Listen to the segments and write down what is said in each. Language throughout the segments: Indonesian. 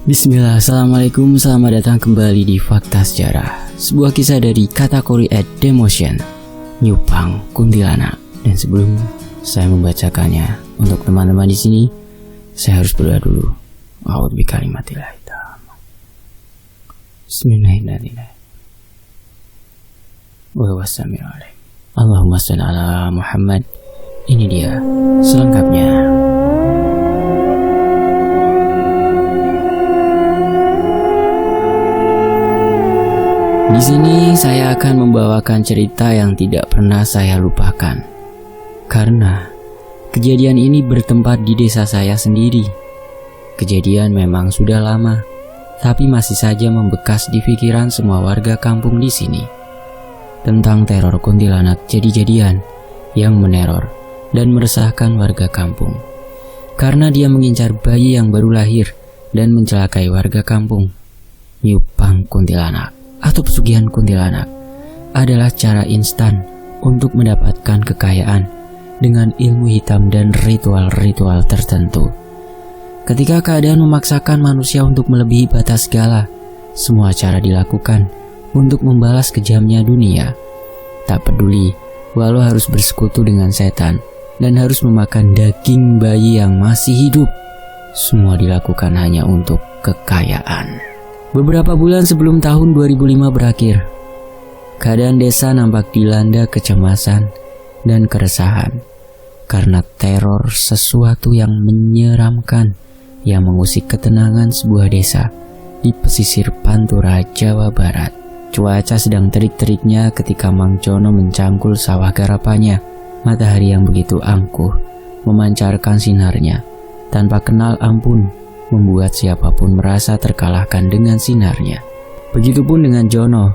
Bismillah, assalamualaikum, selamat datang kembali di Fakta Sejarah. Sebuah kisah dari kategori Demotion, Nyupang Kuntilanak. Dan sebelum saya membacakannya untuk teman-teman di sini, saya harus berdoa dulu. A'udzu bikalimatillahi tammah. Bismillahirrahmanirrahim. Wa wassalamu alaihi. Allahumma shalli ala Muhammad. Ini dia selengkapnya. Di sini saya akan membawakan cerita yang tidak pernah saya lupakan. Karena kejadian ini bertempat di desa saya sendiri. Kejadian memang sudah lama, tapi masih saja membekas di pikiran semua warga kampung di sini. Tentang teror kuntilanak jadi-jadian yang meneror dan meresahkan warga kampung. Karena dia mengincar bayi yang baru lahir dan mencelakai warga kampung. Nyupang kuntilanak atau pesugihan kuntilanak adalah cara instan untuk mendapatkan kekayaan dengan ilmu hitam dan ritual-ritual tertentu. Ketika keadaan memaksakan manusia untuk melebihi batas segala, semua cara dilakukan untuk membalas kejamnya dunia. Tak peduli walau harus bersekutu dengan setan dan harus memakan daging bayi yang masih hidup, semua dilakukan hanya untuk kekayaan. Beberapa bulan sebelum tahun 2005 berakhir, keadaan desa nampak dilanda kecemasan dan keresahan karena teror sesuatu yang menyeramkan yang mengusik ketenangan sebuah desa di pesisir Pantura, Jawa Barat. Cuaca sedang terik-teriknya ketika Mang Jono mencangkul sawah garapannya. Matahari yang begitu angkuh memancarkan sinarnya tanpa kenal ampun, membuat siapapun merasa terkalahkan dengan sinarnya. Begitupun dengan Jono,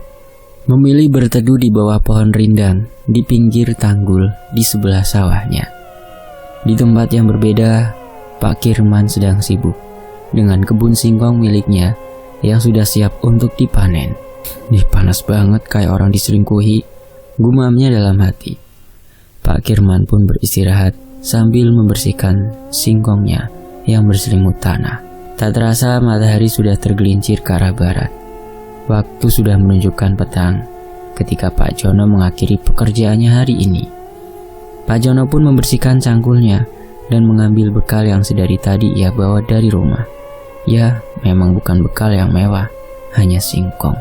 memilih berteduh di bawah pohon rindang di pinggir tanggul di sebelah sawahnya. Di tempat yang berbeda, Pak Kirman sedang sibuk dengan kebun singkong miliknya yang sudah siap untuk dipanen. Panas banget kayak orang diselingkuhi, gumamnya dalam hati. Pak Kirman pun beristirahat sambil membersihkan singkongnya yang berselimut tanah. Tak terasa matahari sudah tergelincir ke arah barat. Waktu sudah menunjukkan petang ketika Pak Jono mengakhiri pekerjaannya hari ini. Pak Jono pun membersihkan cangkulnya dan mengambil bekal yang sedari tadi ia bawa dari rumah. Ya, memang bukan bekal yang mewah, hanya singkong.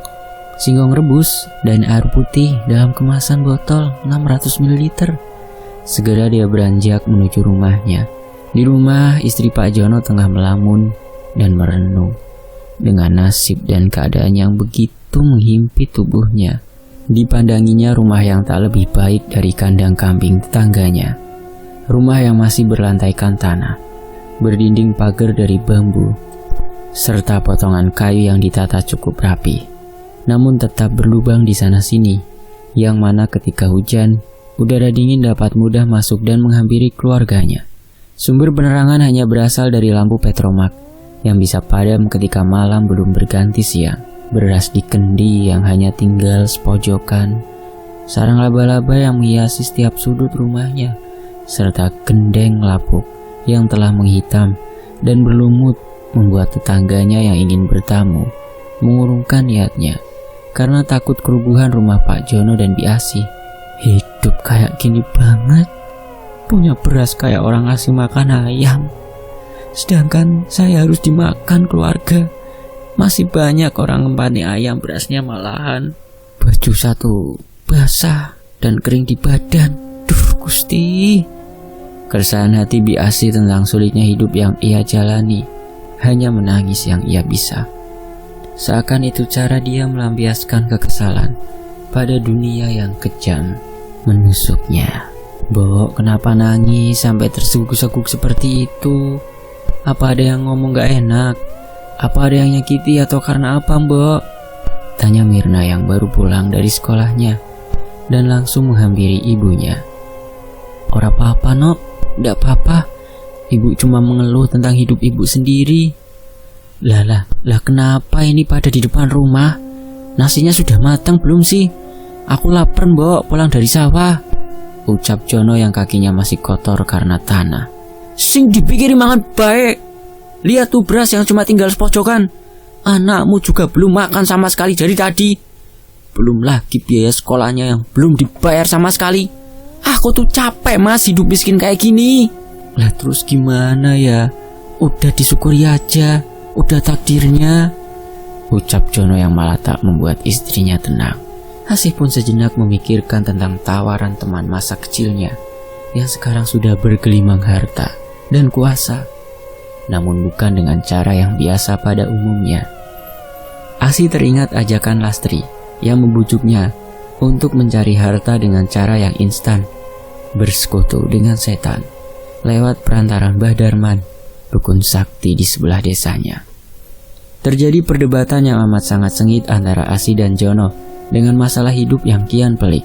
Singkong rebus dan air putih dalam kemasan botol 600 ml. Segera dia beranjak menuju rumahnya. Di rumah, istri Pak Jono tengah melamun dan merenung dengan nasib dan keadaan yang begitu menghimpit tubuhnya. Dipandanginya rumah yang tak lebih baik dari kandang kambing tetangganya. Rumah yang masih berlantaikan tanah, berdinding pagar dari bambu, serta potongan kayu yang ditata cukup rapi. Namun tetap berlubang di sana-sini, yang mana ketika hujan, udara dingin dapat mudah masuk dan menghampiri keluarganya. Sumber penerangan hanya berasal dari lampu petromak yang bisa padam ketika malam belum berganti siang. Beras di kendi yang hanya tinggal sepojokan, sarang laba-laba yang menghiasi setiap sudut rumahnya, serta gendeng lapuk yang telah menghitam dan berlumut membuat tetangganya yang ingin bertamu mengurungkan niatnya karena takut kerubuhan rumah Pak Jono dan Biasi. Hidup kayak gini banget, punya beras kayak orang ngasih makan ayam, sedangkan saya harus dimakan keluarga. Masih banyak orang ngempani ayam, berasnya malahan. Baju satu basah dan kering di badan. Duh Gusti. Keresahan hati Biasi tentang sulitnya hidup yang ia jalani, hanya menangis yang ia bisa. Seakan itu cara dia melampiaskan kekesalan pada dunia yang kejam menusuknya. Mbok, kenapa nangis sampai terseguk-seguk seperti itu? Apa ada yang ngomong gak enak? Apa ada yang nyakiti atau karena apa, Mbok? Tanya Mirna yang baru pulang dari sekolahnya dan langsung menghampiri ibunya. Ora apa-apa, Nok. Ndak apa-apa. Ibu cuma mengeluh tentang hidup ibu sendiri. Lah kenapa ini pada di depan rumah? Nasinya sudah matang belum sih? Aku lapar, Mbok, pulang dari sawah. Ucap Jono yang kakinya masih kotor karena tanah. Sing dipikiri mangan baik. lihat tuh beras yang cuma tinggal sepojokan. Anakmu juga belum makan sama sekali dari tadi. Belum lagi biaya sekolahnya yang belum dibayar sama sekali. Aku tuh capek mas hidup miskin kayak gini. Lah terus gimana ya? Udah disyukuri aja, udah takdirnya, ucap Jono yang malah tak membuat istrinya tenang. Asih pun sejenak memikirkan tentang tawaran teman masa kecilnya yang sekarang sudah bergelimang harta dan kuasa, namun bukan dengan cara yang biasa pada umumnya. Asih teringat ajakan Lastri yang membujuknya untuk mencari harta dengan cara yang instan, bersekutu dengan setan lewat perantara Mbah Darman, dukun sakti di sebelah desanya. Terjadi perdebatan yang amat sangat sengit antara Asih dan Jono dengan masalah hidup yang kian pelik.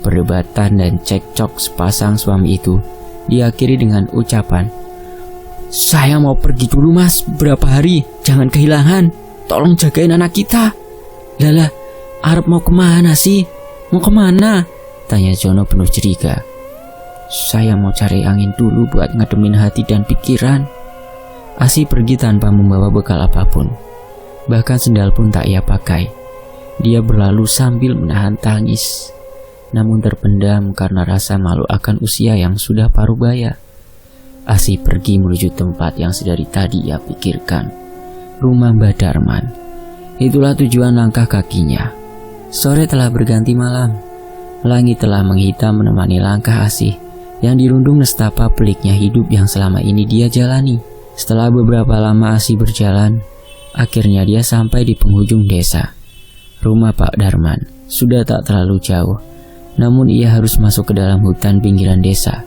Perdebatan dan cekcok sepasang suami itu diakhiri dengan ucapan, "Saya mau pergi dulu mas, berapa hari, jangan kehilangan. Tolong jagain anak kita." "Lala, Arep mau kemana sih? Mau kemana?" tanya Jono penuh curiga. "Saya mau cari angin dulu buat ngedemin hati dan pikiran." Asih pergi tanpa membawa bekal apapun. Bahkan sendal pun tak ia pakai. Dia berlalu sambil menahan tangis, namun terpendam karena rasa malu akan usia yang sudah paruh baya. Asih pergi menuju tempat yang sedari tadi ia pikirkan, rumah Mbah Darman. Itulah tujuan langkah kakinya. Sore telah berganti malam. Langit telah menghitam menemani langkah Asih yang dirundung nestapa peliknya hidup yang selama ini dia jalani. Setelah beberapa lama Asih berjalan, akhirnya dia sampai di penghujung desa. Rumah Pak Darman sudah tak terlalu jauh, namun ia harus masuk ke dalam hutan pinggiran desa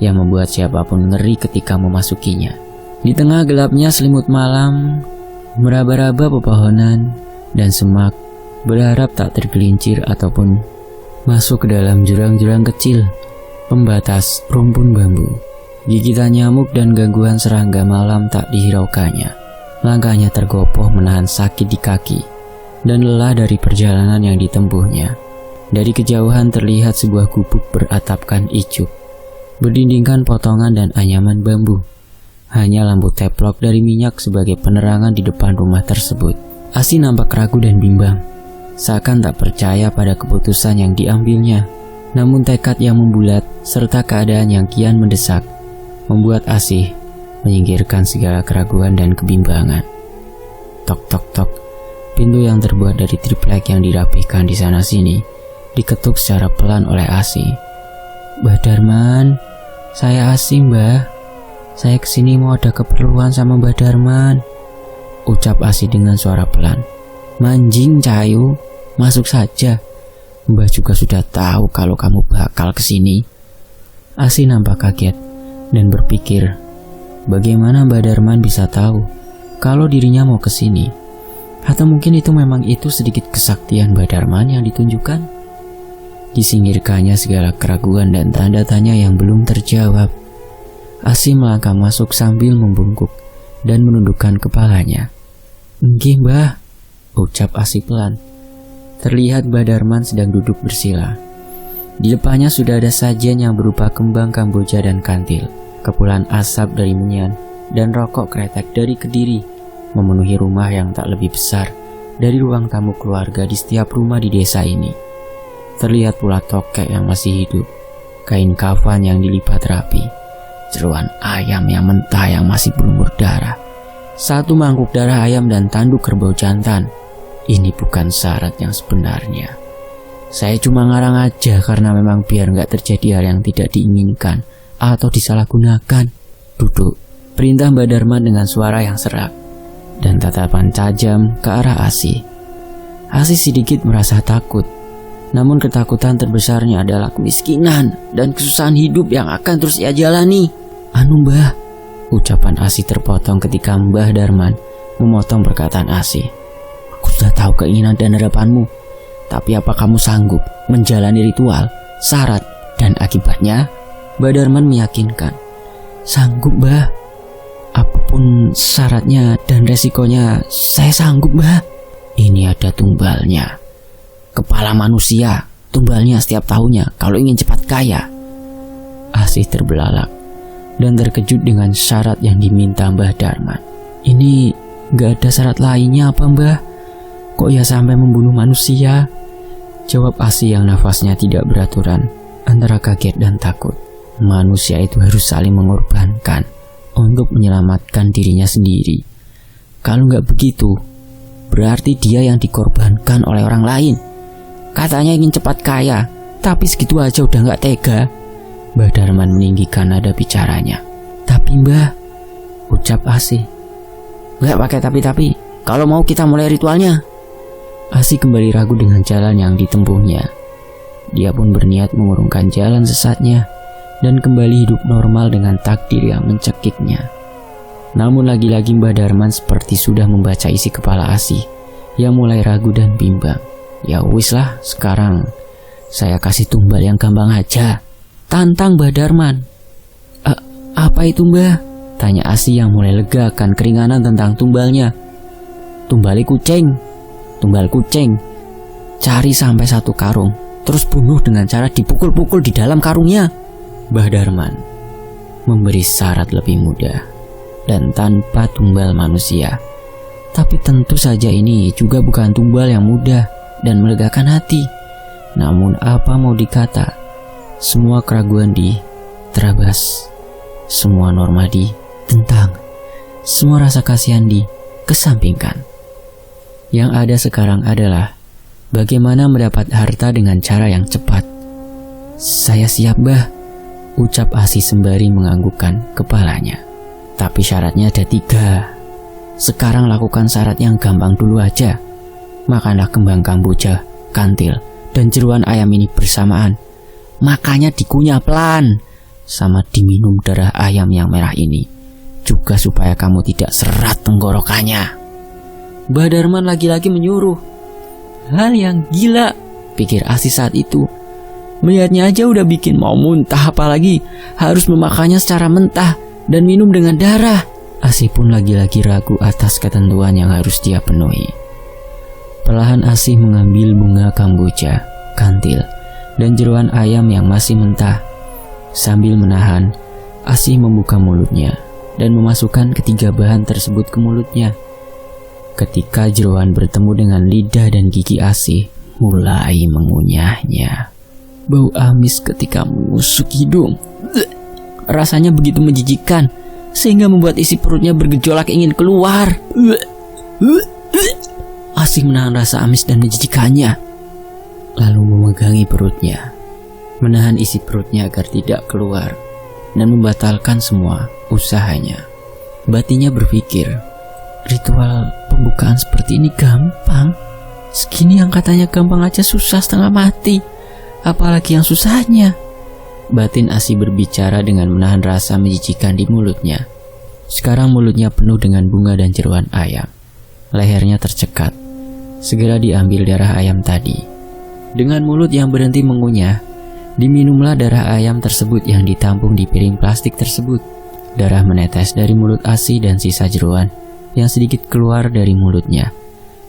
yang membuat siapapun ngeri ketika memasukinya. Di tengah gelapnya selimut malam, meraba-raba pepohonan dan semak berharap tak tergelincir ataupun masuk ke dalam jurang-jurang kecil pembatas rumpun bambu. Gigitan nyamuk dan gangguan serangga malam tak dihiraukannya. Langkahnya tergopoh menahan sakit di kaki dan lelah dari perjalanan yang ditempuhnya. Dari kejauhan terlihat sebuah gubuk beratapkan icuk, berdindingkan potongan dan anyaman bambu. Hanya lampu teplok dari minyak sebagai penerangan di depan rumah tersebut. Asih nampak ragu dan bimbang, seakan tak percaya pada keputusan yang diambilnya. Namun tekad yang membulat serta keadaan yang kian mendesak membuat Asih menyingkirkan segala keraguan dan kebimbangan. Tok tok tok. Pintu yang terbuat dari triplek yang dirapihkan di sana sini diketuk secara pelan oleh Asih. "Mbah Darman, saya Asih mbah. Saya kesini mau ada keperluan sama Mbah Darman," ucap Asih dengan suara pelan. "Manjing Cahayu, masuk saja. Mbah juga sudah tahu kalau kamu bakal kesini." Asih nampak kaget dan berpikir, bagaimana Mbah Darman bisa tahu kalau dirinya mau kesini? Atau mungkin itu sedikit kesaktian Mbah Darman yang ditunjukkan? Disingkirkannya segala keraguan dan tanda tanya yang belum terjawab. Asih melangkah masuk sambil membungkuk dan menundukkan kepalanya. "Nggih mbah," ucap Asih pelan. Terlihat Mbah Darman sedang duduk bersila. Di depannya sudah ada sajian yang berupa kembang kamboja dan kantil. Kepulan asap dari menyan dan rokok kretek dari kediri memenuhi rumah yang tak lebih besar dari ruang tamu keluarga di setiap rumah di desa ini. Terlihat pula tokek yang masih hidup, kain kafan yang dilipat rapi, jeroan ayam yang mentah yang masih berumur darah, satu mangkuk darah ayam dan tanduk kerbau jantan. Ini bukan syarat yang sebenarnya. Saya cuma ngarang aja karena memang biar nggak terjadi hal yang tidak diinginkan atau disalahgunakan. "Duduk," perintah Mbah Darman dengan suara yang serak dan tatapan tajam ke arah Asih. Asih sedikit merasa takut, namun ketakutan terbesarnya adalah kemiskinan dan kesusahan hidup yang akan terus ia jalani. "Anu mbah," ucapan Asih terpotong ketika Mbah Darman memotong perkataan Asih. "Aku sudah tahu keinginan dan harapanmu, tapi apa kamu sanggup menjalani ritual, syarat, dan akibatnya?" Mbah Darman meyakinkan. "Sanggup mbah. Apapun syaratnya dan resikonya, saya sanggup mbah. Ini ada tumbalnya. Kepala manusia, tumbalnya setiap tahunnya kalau ingin cepat kaya." Asih terbelalak dan terkejut dengan syarat yang diminta Mbah Darman. Ini gak ada syarat lainnya apa Mbah? Kok ya sampai membunuh manusia? Jawab Asih yang nafasnya tidak beraturan antara kaget dan takut. Manusia itu harus saling mengorbankan untuk menyelamatkan dirinya sendiri. Kalau nggak begitu, berarti dia yang dikorbankan oleh orang lain. Katanya ingin cepat kaya, tapi segitu aja udah nggak tega. Mbah Darman meninggikan nada bicaranya. Tapi Mbah, ucap Asih. Nggak pakai tapi-tapi, kalau mau kita mulai ritualnya. Asih kembali ragu dengan jalan yang ditempuhnya. Dia pun berniat mengurungkan jalan sesatnya dan kembali hidup normal dengan takdir yang mencekiknya. Namun lagi-lagi Mbah Darman seperti sudah membaca isi kepala Asih yang mulai ragu dan bimbang. Ya wis lah, sekarang saya kasih tumbal yang gampang aja, tantang Mbah Darman. Apa itu Mbah? Tanya Asih yang mulai lega akan keringanan tentang tumbalnya. Tumbali kucing. Tumbal kucing. Cari sampai 1 karung, terus bunuh dengan cara dipukul-pukul di dalam karungnya. Mbah Darman memberi syarat lebih mudah dan tanpa tumbal manusia. Tapi tentu saja ini juga bukan tumbal yang mudah dan melegakan hati. Namun apa mau dikata, semua keraguan diterabas, semua norma ditentang, semua rasa kasihan dikesampingkan. Yang ada sekarang adalah bagaimana mendapat harta dengan cara yang cepat. Saya siap Mbah, ucap Asih sembari menganggukkan kepalanya. Tapi syaratnya ada 3. Sekarang lakukan syarat yang gampang dulu aja. Makanlah kembang kamboja, kantil, dan jeruan ayam ini bersamaan. Makanya dikunyah pelan, sama diminum darah ayam yang merah ini, juga supaya kamu tidak serat tenggorokannya. Mbah Darman lagi-lagi menyuruh. Hal yang gila, pikir Asih saat itu. Melihatnya aja udah bikin mau muntah, apalagi harus memakannya secara mentah dan minum dengan darah. Asih pun lagi-lagi ragu atas ketentuan yang harus dia penuhi. Perlahan Asih mengambil bunga kamboja, kantil, dan jeruan ayam yang masih mentah. Sambil menahan, Asih membuka mulutnya dan memasukkan ketiga bahan tersebut ke mulutnya. Ketika jeruan bertemu dengan lidah dan gigi Asih, mulai mengunyahnya. Bau amis ketika menusuk hidung. Rasanya begitu menjijikkan, sehingga membuat isi perutnya bergejolak ingin keluar. Asih menahan rasa amis dan menjijikannya, lalu memegangi perutnya, menahan isi perutnya agar tidak keluar, dan membatalkan semua usahanya. Batinnya berpikir, ritual pembukaan seperti ini gampang. Segini yang katanya gampang aja susah setengah mati, apalagi yang susahnya. Batin Asih berbicara dengan menahan rasa menjijikan di mulutnya. Sekarang mulutnya penuh dengan bunga dan jeruan ayam. Lehernya tercekat. Segera diambil darah ayam tadi. Dengan mulut yang berhenti mengunyah, diminumlah darah ayam tersebut yang ditampung di piring plastik tersebut. Darah menetes dari mulut Asih dan sisa jeruan yang sedikit keluar dari mulutnya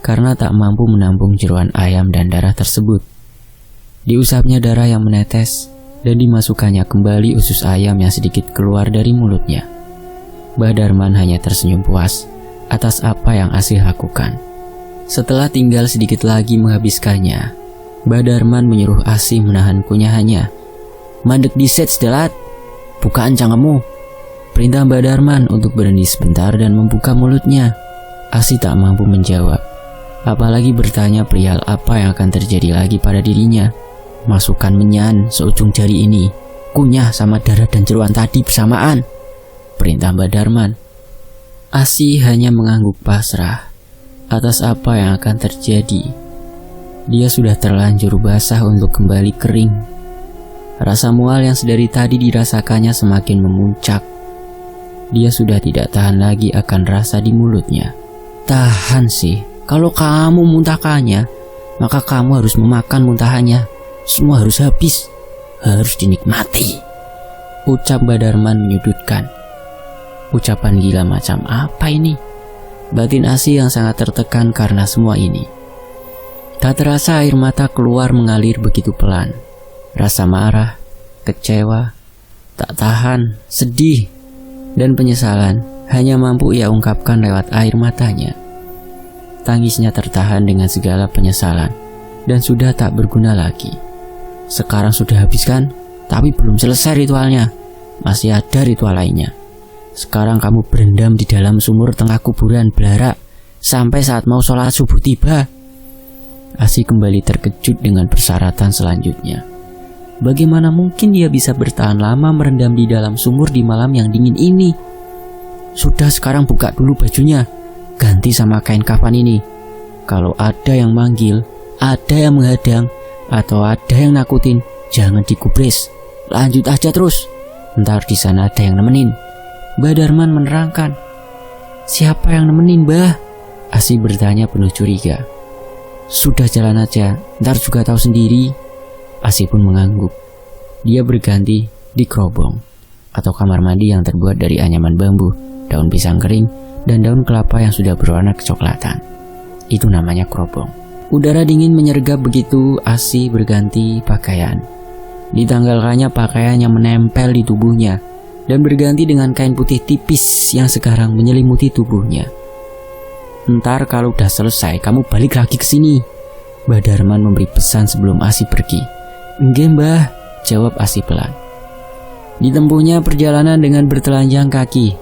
karena tak mampu menampung jeruan ayam dan darah tersebut. Diusapnya darah yang menetes dan dimasukkannya kembali usus ayam yang sedikit keluar dari mulutnya. Mbah Darman hanya tersenyum puas atas apa yang Asih lakukan. Setelah tinggal sedikit lagi menghabiskannya, Mbah Darman menyuruh Asih menahan kunyahannya. Mandek diset sedelat, bukaan cangkemmu. Perintah Mbah Darman untuk berhenti sebentar dan membuka mulutnya. Asih tak mampu menjawab, apalagi bertanya perihal apa yang akan terjadi lagi pada dirinya. Masukkan menyan seujung jari ini, kunyah sama darah dan jeruan tadi bersamaan, perintah Mbah Darman. Asih hanya mengangguk pasrah atas apa yang akan terjadi. Dia sudah terlanjur basah untuk kembali kering. Rasa mual yang sedari tadi dirasakannya semakin memuncak. Dia sudah tidak tahan lagi akan rasa di mulutnya. Tahan sih, kalau kamu muntahkannya, maka kamu harus memakan muntahannya. Semua harus habis, harus dinikmati, ucap Mbah Darman menyudutkan. Ucapan gila macam apa ini? Batin Asih yang sangat tertekan karena semua ini. Tak terasa air mata keluar mengalir begitu pelan. Rasa marah, kecewa, tak tahan, sedih, dan penyesalan hanya mampu ia ungkapkan lewat air matanya. Tangisnya tertahan dengan segala penyesalan dan sudah tak berguna lagi. Sekarang sudah habis kan? Tapi belum selesai ritualnya. Masih ada ritual lainnya. Sekarang kamu berendam di dalam sumur tengah kuburan Blara sampai saat mau sholat subuh tiba. Asi kembali terkejut dengan persyaratan selanjutnya. Bagaimana mungkin dia bisa bertahan lama merendam di dalam sumur di malam yang dingin ini? Sudah, sekarang buka dulu bajunya. Ganti sama kain kafan ini. Kalau ada yang manggil, ada yang menghadang, atau ada yang nakutin, jangan digubris. Lanjut aja terus. Ntar di sana ada yang nemenin. Mbah Darman menerangkan. Siapa yang nemenin, Mbah? Asi bertanya penuh curiga. Sudah, jalan aja, ntar juga tahu sendiri. Asi pun mengangguk. Dia berganti di kerobong atau kamar mandi yang terbuat dari anyaman bambu, daun pisang kering, dan daun kelapa yang sudah berwarna kecoklatan. Itu namanya kerobong. Udara dingin menyergap begitu Asi berganti pakaian. Ditanggalkannya pakaian yang menempel di tubuhnya dan berganti dengan kain putih tipis yang sekarang menyelimuti tubuhnya. Ntar kalau udah selesai kamu balik lagi ke sini. Mbah Darman memberi pesan sebelum Asi pergi. Enggak, Mbah, jawab Asi pelan. Ditempuhnya perjalanan dengan bertelanjang kaki.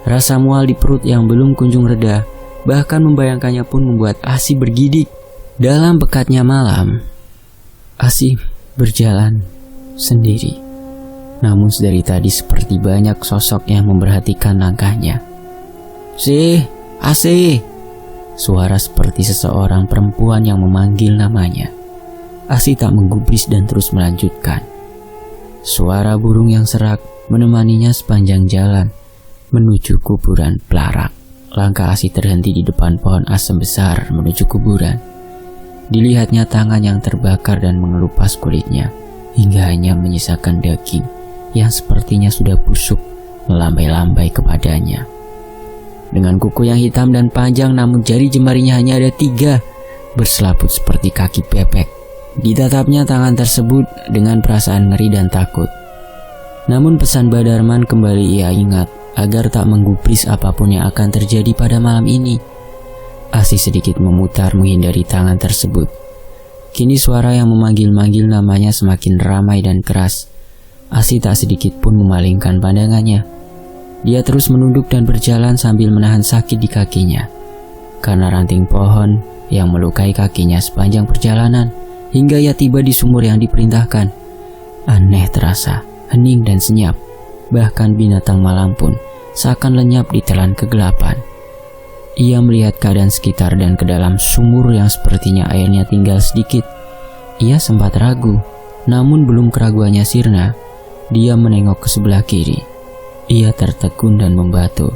Rasa mual di perut yang belum kunjung reda, bahkan membayangkannya pun membuat Asi bergidik. Dalam pekatnya malam, Asi berjalan sendiri. Namun dari tadi seperti banyak sosok yang memperhatikan langkahnya. Asi! Suara seperti seseorang perempuan yang memanggil namanya. Asi tak menggubris dan terus melanjutkan. Suara burung yang serak menemaninya sepanjang jalan menuju kuburan Blara. Langkah Asi terhenti di depan pohon asem besar menuju kuburan. Dilihatnya tangan yang terbakar dan mengelupas kulitnya hingga hanya menyisakan daging yang sepertinya sudah busuk melambai-lambai kepadanya. Dengan kuku yang hitam dan panjang namun jari jemarinya hanya ada 3, berselaput seperti kaki bebek. Ditatapnya tangan tersebut dengan perasaan ngeri dan takut. Namun pesan Mbah Darman kembali ia ingat agar tak menggubris apapun yang akan terjadi pada malam ini. Asi sedikit memutar menghindari tangan tersebut. Kini suara yang memanggil-manggil namanya semakin ramai dan keras. Asi tak sedikit pun memalingkan pandangannya. Dia terus menunduk dan berjalan sambil menahan sakit di kakinya. Karena ranting pohon yang melukai kakinya sepanjang perjalanan hingga ia tiba di sumur yang diperintahkan. Aneh terasa, hening dan senyap. Bahkan binatang malam pun seakan lenyap di telan kegelapan. Ia melihat keadaan sekitar dan ke dalam sumur yang sepertinya airnya tinggal sedikit. Ia sempat ragu, namun belum keraguannya sirna. Dia menengok ke sebelah kiri. Ia tertegun dan membatu,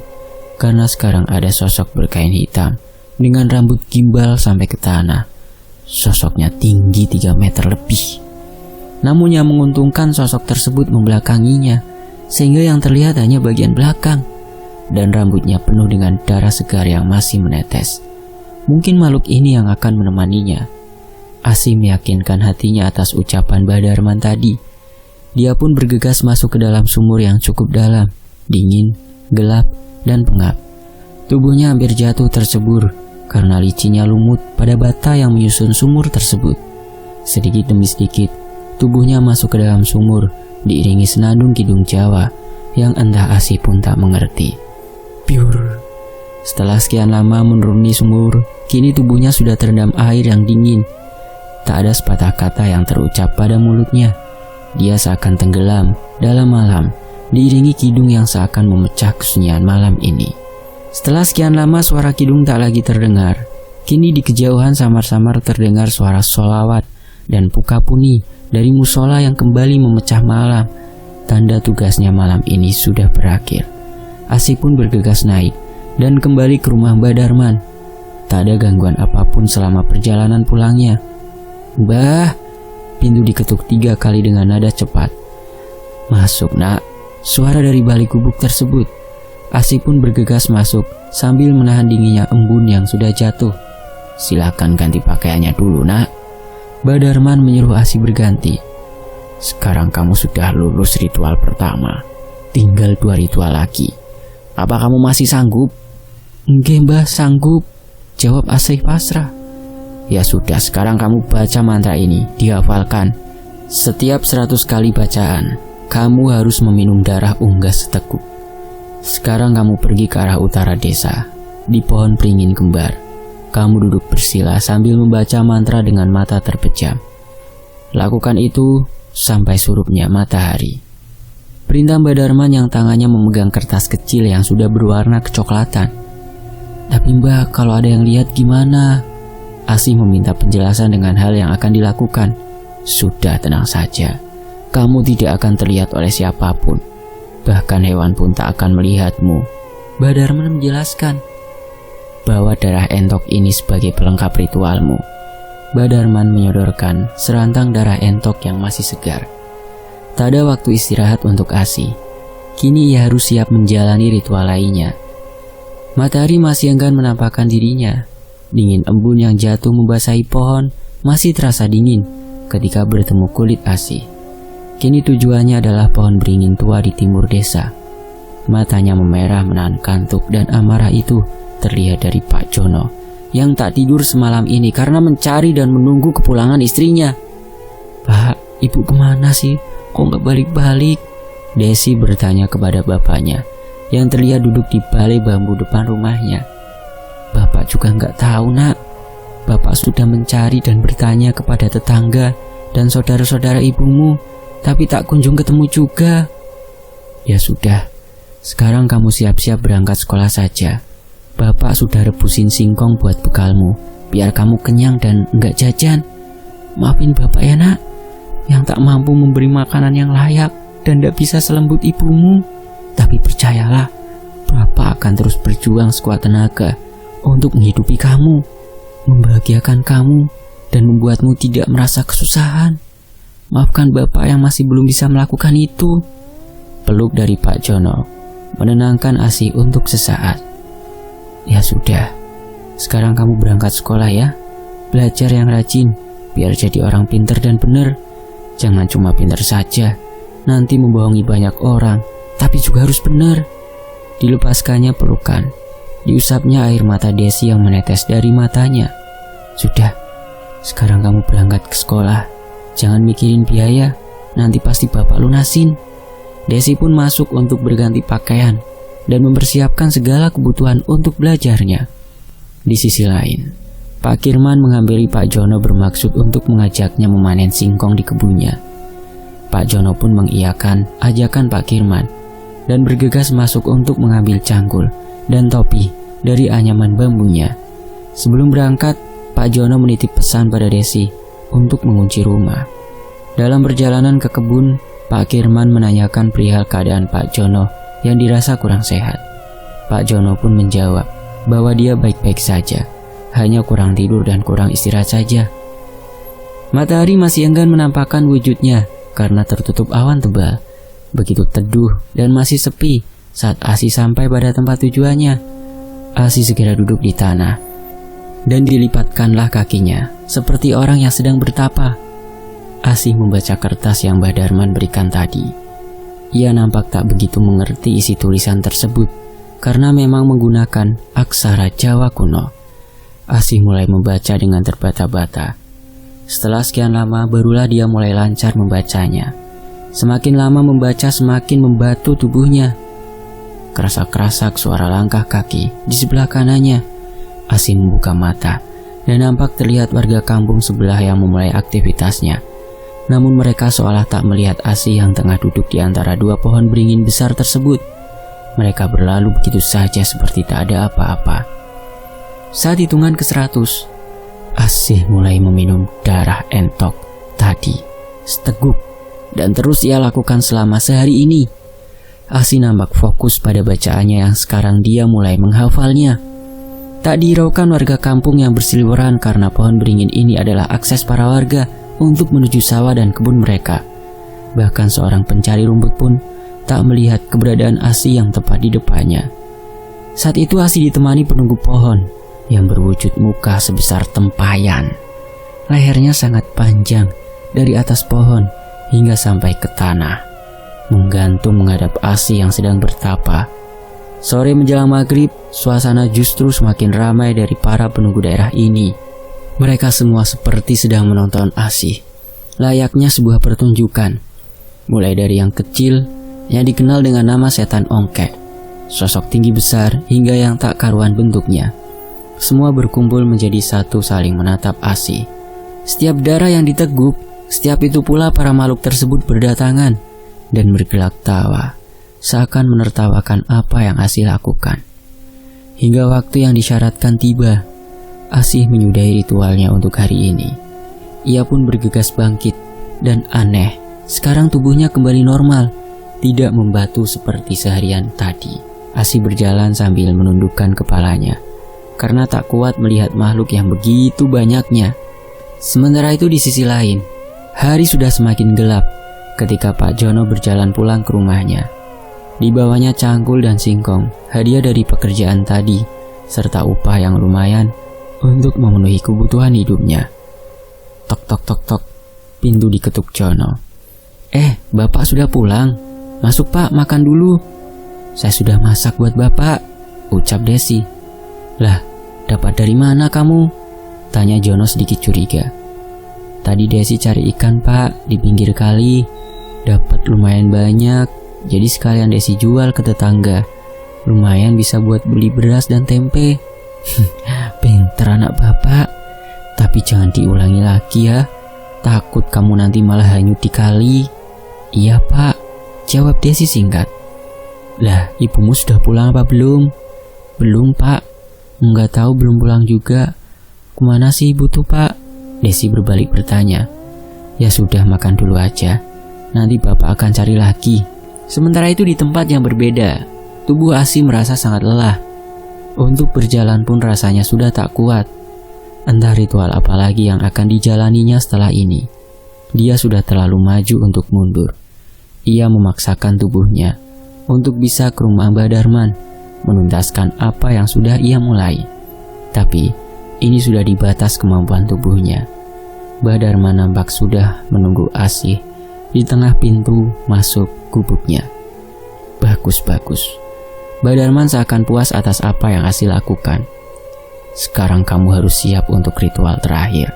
karena sekarang ada sosok berkain hitam dengan rambut gimbal sampai ke tanah. Sosoknya tinggi 3 meter lebih. Namun yang menguntungkan sosok tersebut membelakanginya, sehingga yang terlihat hanya bagian belakang. Dan rambutnya penuh dengan darah segar yang masih menetes. Mungkin makhluk ini yang akan menemaninya. Asi meyakinkan hatinya atas ucapan Mbah Darman tadi. Dia pun bergegas masuk ke dalam sumur yang cukup dalam, dingin, gelap, dan pengap. Tubuhnya hampir jatuh tersebur karena licinnya lumut pada bata yang menyusun sumur tersebut. Sedikit demi sedikit, tubuhnya masuk ke dalam sumur, diiringi senandung kidung Jawa yang entah Asi pun tak mengerti. Piur. Setelah sekian lama menuruni sumur, kini tubuhnya sudah terendam air yang dingin. Tak ada sepatah kata yang terucap pada mulutnya. Dia seakan tenggelam dalam malam, diiringi kidung yang seakan memecah kesunyian malam ini. Setelah sekian lama suara kidung tak lagi terdengar. Kini di kejauhan samar-samar terdengar suara sholawat dan pukapuni dari musola yang kembali memecah malam. Tanda tugasnya malam ini sudah berakhir. Asi pun bergegas naik dan kembali ke rumah Mbah Darman. Tak ada gangguan apapun selama perjalanan pulangnya. Mbah, pintu diketuk 3 kali dengan nada cepat. Masuk, nak, suara dari balik gubuk tersebut. Asi pun bergegas masuk sambil menahan dinginnya embun yang sudah jatuh. Silakan ganti pakaiannya dulu, nak. Mbah Darman menyuruh Asi berganti. Sekarang kamu sudah lulus ritual pertama. Tinggal 2 ritual lagi. Apa kamu masih sanggup? Nggih Mbah, sanggup, jawab Asih pasrah. Ya sudah, sekarang kamu baca mantra ini, dihafalkan. Setiap 100 kali bacaan, kamu harus meminum darah unggas seteguk. Sekarang kamu pergi ke arah utara desa, di pohon beringin kembar. Kamu duduk bersila sambil membaca mantra dengan mata terpejam. Lakukan itu sampai surupnya matahari. Perintah Mbak Darman yang tangannya memegang kertas kecil yang sudah berwarna kecoklatan. Tapi Mbak, kalau ada yang lihat gimana? Asih meminta penjelasan dengan hal yang akan dilakukan. Sudah, tenang saja. Kamu tidak akan terlihat oleh siapapun. Bahkan hewan pun tak akan melihatmu. Mbak Darman menjelaskan. Bawa darah entok ini sebagai pelengkap ritualmu. Mbak Darman menyodorkan serantang darah entok yang masih segar. Tak ada waktu istirahat untuk Asih. Kini ia harus siap menjalani ritual lainnya. Matahari masih enggan menampakkan dirinya. Dingin embun yang jatuh membasahi pohon masih terasa dingin ketika bertemu kulit Asih. Kini tujuannya adalah pohon beringin tua di timur desa. Matanya memerah menahan kantuk dan amarah itu terlihat dari Pak Jono yang tak tidur semalam ini karena mencari dan menunggu kepulangan istrinya. Pak, ibu kemana sih? Kok nggak balik-balik? Desi bertanya kepada bapaknya yang terlihat duduk di balai bambu depan rumahnya. Bapak juga nggak tahu nak. Bapak sudah mencari dan bertanya kepada tetangga dan saudara-saudara ibumu, tapi tak kunjung ketemu juga. Ya sudah, sekarang kamu siap-siap berangkat sekolah saja. Bapak sudah rebusin singkong buat bekalmu, biar kamu kenyang dan enggak jajan. Maafin Bapak ya nak, yang tak mampu memberi makanan yang layak dan tidak bisa selembut ibumu. Tapi percayalah, Bapak akan terus berjuang sekuat tenaga untuk menghidupi kamu, membahagiakan kamu, dan membuatmu tidak merasa kesusahan. Maafkan Bapak yang masih belum bisa melakukan itu. Peluk dari Pak Jono menenangkan Asih untuk sesaat. Ya sudah, sekarang kamu berangkat sekolah ya. Belajar yang rajin, biar jadi orang pintar dan benar. Jangan cuma pintar saja, nanti membohongi banyak orang, tapi juga harus benar. Dilepaskannya pelukan, diusapnya air mata Desi yang menetes dari matanya. Sudah, sekarang kamu berangkat ke sekolah. Jangan mikirin biaya, nanti pasti Bapak lunasin. Desi pun masuk untuk berganti pakaian dan mempersiapkan segala kebutuhan untuk belajarnya. Di sisi lain, Pak Kirman menghampiri Pak Jono bermaksud untuk mengajaknya memanen singkong di kebunnya. Pak Jono pun mengiyakan ajakan Pak Kirman dan bergegas masuk untuk mengambil cangkul dan topi dari anyaman bambunya. Sebelum berangkat, Pak Jono menitip pesan pada Desi untuk mengunci rumah. Dalam perjalanan ke kebun, Pak Kirman menanyakan perihal keadaan Pak Jono yang dirasa kurang sehat. Pak Jono pun menjawab bahwa dia baik-baik saja, hanya kurang tidur dan kurang istirahat saja. Matahari masih enggan menampakkan wujudnya karena tertutup awan tebal. Begitu teduh dan masih sepi saat Asih sampai pada tempat tujuannya. Asih segera duduk di tanah dan dilipatkanlah kakinya seperti orang yang sedang bertapa. Asih membaca kertas yang Mbah Darman berikan tadi. Ia nampak tak begitu mengerti isi tulisan tersebut karena memang menggunakan aksara Jawa kuno. Asih mulai membaca dengan terbata-bata. Setelah sekian lama barulah dia mulai lancar membacanya. Semakin lama membaca semakin membatu tubuhnya. Kerasak-kerasak suara langkah kaki di sebelah kanannya. Asih membuka mata dan nampak terlihat warga kampung sebelah yang memulai aktivitasnya. Namun mereka seolah tak melihat Asih yang tengah duduk di antara dua pohon beringin besar tersebut. Mereka berlalu begitu saja seperti tak ada apa-apa. Saat hitungan ke-100, Asih mulai meminum darah entok tadi seteguk, dan terus ia lakukan selama sehari ini. Asih nampak fokus pada bacaannya yang sekarang dia mulai menghafalnya. Tak dihiraukan warga kampung yang berseliweran karena pohon beringin ini adalah akses para warga untuk menuju sawah dan kebun mereka. Bahkan seorang pencari rumput pun tak melihat keberadaan Asih yang tepat di depannya. Saat itu Asih ditemani penunggu pohon yang berwujud muka sebesar tempayan. Lehernya sangat panjang dari atas pohon hingga sampai ke tanah, menggantung menghadap Asih yang sedang bertapa. Sore menjelang maghrib, suasana justru semakin ramai dari para penunggu daerah ini. Mereka semua seperti sedang menonton ASih, layaknya sebuah pertunjukan. Mulai dari yang kecil, yang dikenal dengan nama setan ongkek, sosok tinggi besar hingga yang tak karuan bentuknya. Semua berkumpul menjadi satu saling menatap ASih. Setiap darah yang diteguk, setiap itu pula para makhluk tersebut berdatangan dan bergelak tawa, seakan menertawakan apa yang ASih lakukan. Hingga waktu yang disyaratkan tiba, ASih menyudahi ritualnya untuk hari ini. Ia pun bergegas bangkit, dan aneh, sekarang tubuhnya kembali normal, tidak membatu seperti seharian tadi. ASih berjalan sambil menundukkan kepalanya, karena tak kuat melihat makhluk yang begitu banyaknya. Sementara itu di sisi lain, hari sudah semakin gelap ketika Pak Jono berjalan pulang ke rumahnya. Di bawahnya cangkul dan singkong, hadiah dari pekerjaan tadi, serta upah yang lumayan untuk memenuhi kebutuhan hidupnya. Tok tok tok tok, pintu diketuk Jono. Bapak sudah pulang? Masuk Pak, makan dulu. Saya sudah masak buat Bapak, ucap Desi. Lah, dapat dari mana kamu? Tanya Jono sedikit curiga. Tadi Desi cari ikan Pak, di pinggir kali. Dapat lumayan banyak, jadi sekalian Desi jual ke tetangga. Lumayan bisa buat beli beras dan tempe. Pinter anak Bapak. Tapi jangan diulangi lagi ya. Takut kamu nanti malah hanyut di kali. Iya Pak, jawab Desi singkat. Lah, ibumu sudah pulang apa belum? Belum Pak. Enggak tahu, belum pulang juga. Kemana sih ibu tuh Pak? Desi berbalik bertanya. Ya sudah, makan dulu aja. Nanti Bapak akan cari lagi. Sementara itu di tempat yang berbeda, tubuh ASih merasa sangat lelah. Untuk berjalan pun rasanya sudah tak kuat. Entah ritual apa lagi yang akan dijalaninya setelah ini. Dia sudah terlalu maju untuk mundur. Ia memaksakan tubuhnya untuk bisa ke rumah Mbah Darman, menuntaskan apa yang sudah ia mulai. Tapi ini sudah di batas kemampuan tubuhnya. Mbah Darman nampak sudah menunggu ASih di tengah pintu masuk gubuknya. Bagus. Mbah Darman seakan puas atas apa yang ASih lakukan. Sekarang kamu harus siap untuk ritual terakhir.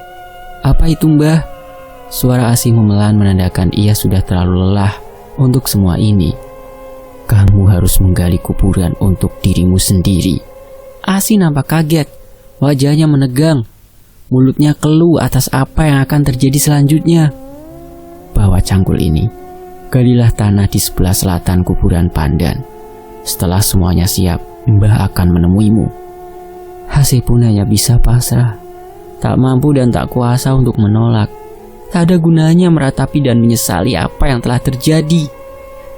Apa itu Mbah? Suara ASih memelan menandakan ia sudah terlalu lelah untuk semua ini. Kamu harus menggali kuburan untuk dirimu sendiri. ASih nampak kaget. Wajahnya menegang, mulutnya keluh atas apa yang akan terjadi selanjutnya. Bawa cangkul ini, galilah tanah di sebelah selatan kuburan Pandan. Setelah semuanya siap, Mbah akan menemuimu. ASih pun hanya bisa pasrah, tak mampu dan tak kuasa untuk menolak. Tak ada gunanya meratapi dan menyesali apa yang telah terjadi.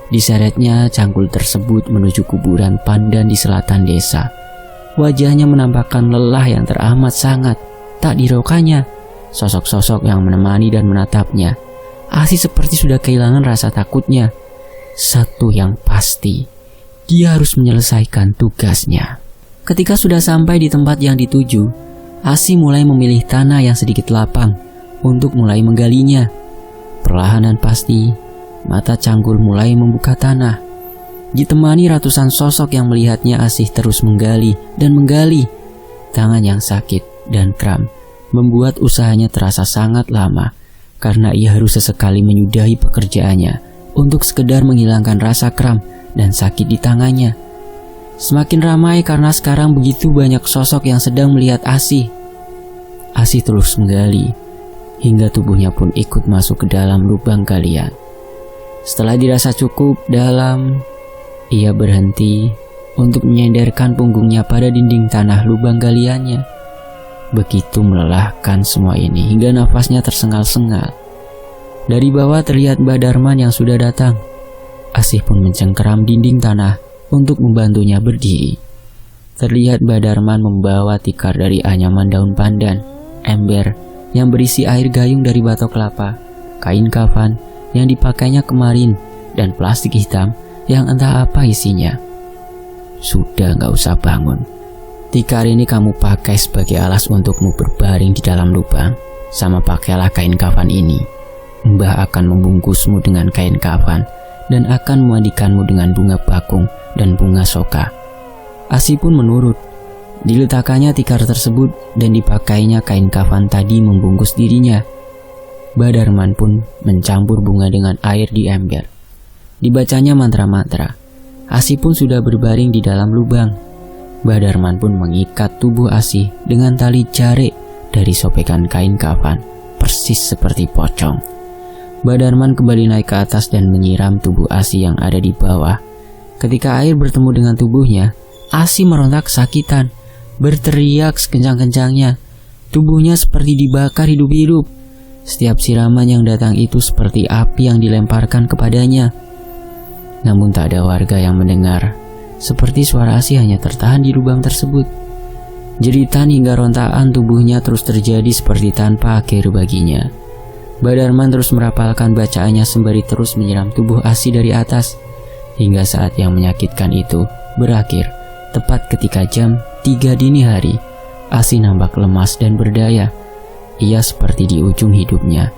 Diseretnya cangkul tersebut menuju kuburan Pandan di selatan desa. Wajahnya menampakkan lelah yang teramat sangat. Tak dirokanya sosok-sosok yang menemani dan menatapnya. ASih seperti sudah kehilangan rasa takutnya. Satu yang pasti, dia harus menyelesaikan tugasnya. Ketika sudah sampai di tempat yang dituju, ASih mulai memilih tanah yang sedikit lapang untuk mulai menggalinya. Perlahan dan pasti, mata cangkul mulai membuka tanah. Ditemani ratusan sosok yang melihatnya, ASih terus menggali dan menggali. Tangan yang sakit dan kram membuat usahanya terasa sangat lama, karena ia harus sesekali menyudahi pekerjaannya untuk sekedar menghilangkan rasa kram dan sakit di tangannya. Semakin ramai karena sekarang begitu banyak sosok yang sedang melihat ASih. ASih terus menggali, hingga tubuhnya pun ikut masuk ke dalam lubang galian. Setelah dirasa cukup dalam, ia berhenti untuk menyandarkan punggungnya pada dinding tanah lubang galiannya. Begitu melelahkan semua ini hingga nafasnya tersengal-sengal. Dari bawah terlihat Mbah Darman yang sudah datang. ASih pun mencengkeram dinding tanah untuk membantunya berdiri. Terlihat Mbah Darman membawa tikar dari anyaman daun pandan, ember yang berisi air gayung dari batok kelapa, kain kafan yang dipakainya kemarin, dan plastik hitam yang entah apa isinya. Sudah, gak usah bangun. Tikar ini kamu pakai sebagai alas untukmu berbaring di dalam lubang. Sama pakailah kain kafan ini. Mbah akan membungkusmu dengan kain kafan dan akan memandikanmu dengan bunga bakung dan bunga soka. Asih pun menurut. Diletakkannya tikar tersebut dan dipakainya kain kafan tadi membungkus dirinya. Badarman pun mencampur bunga dengan air di ember. Dibacanya mantra-mantra. Asih pun sudah berbaring di dalam lubang. Badarman pun mengikat tubuh Asih dengan tali jarik dari sobekan kain kafan, persis seperti pocong. Badarman kembali naik ke atas dan menyiram tubuh Asih yang ada di bawah. Ketika air bertemu dengan tubuhnya, Asih meronta kesakitan, berteriak sekencang-kencangnya. Tubuhnya seperti dibakar hidup-hidup. Setiap siraman yang datang itu seperti api yang dilemparkan kepadanya. Namun tak ada warga yang mendengar. Seperti suara Asih hanya tertahan di lubang tersebut. Jeritan hingga rontaan tubuhnya terus terjadi seperti tanpa akhir baginya. Badarman terus merapalkan bacaannya sembari terus menyiram tubuh Asih dari atas. Hingga saat yang menyakitkan itu berakhir. Tepat ketika jam 3 dini hari, Asih nampak lemas dan berdaya. Ia seperti di ujung hidupnya.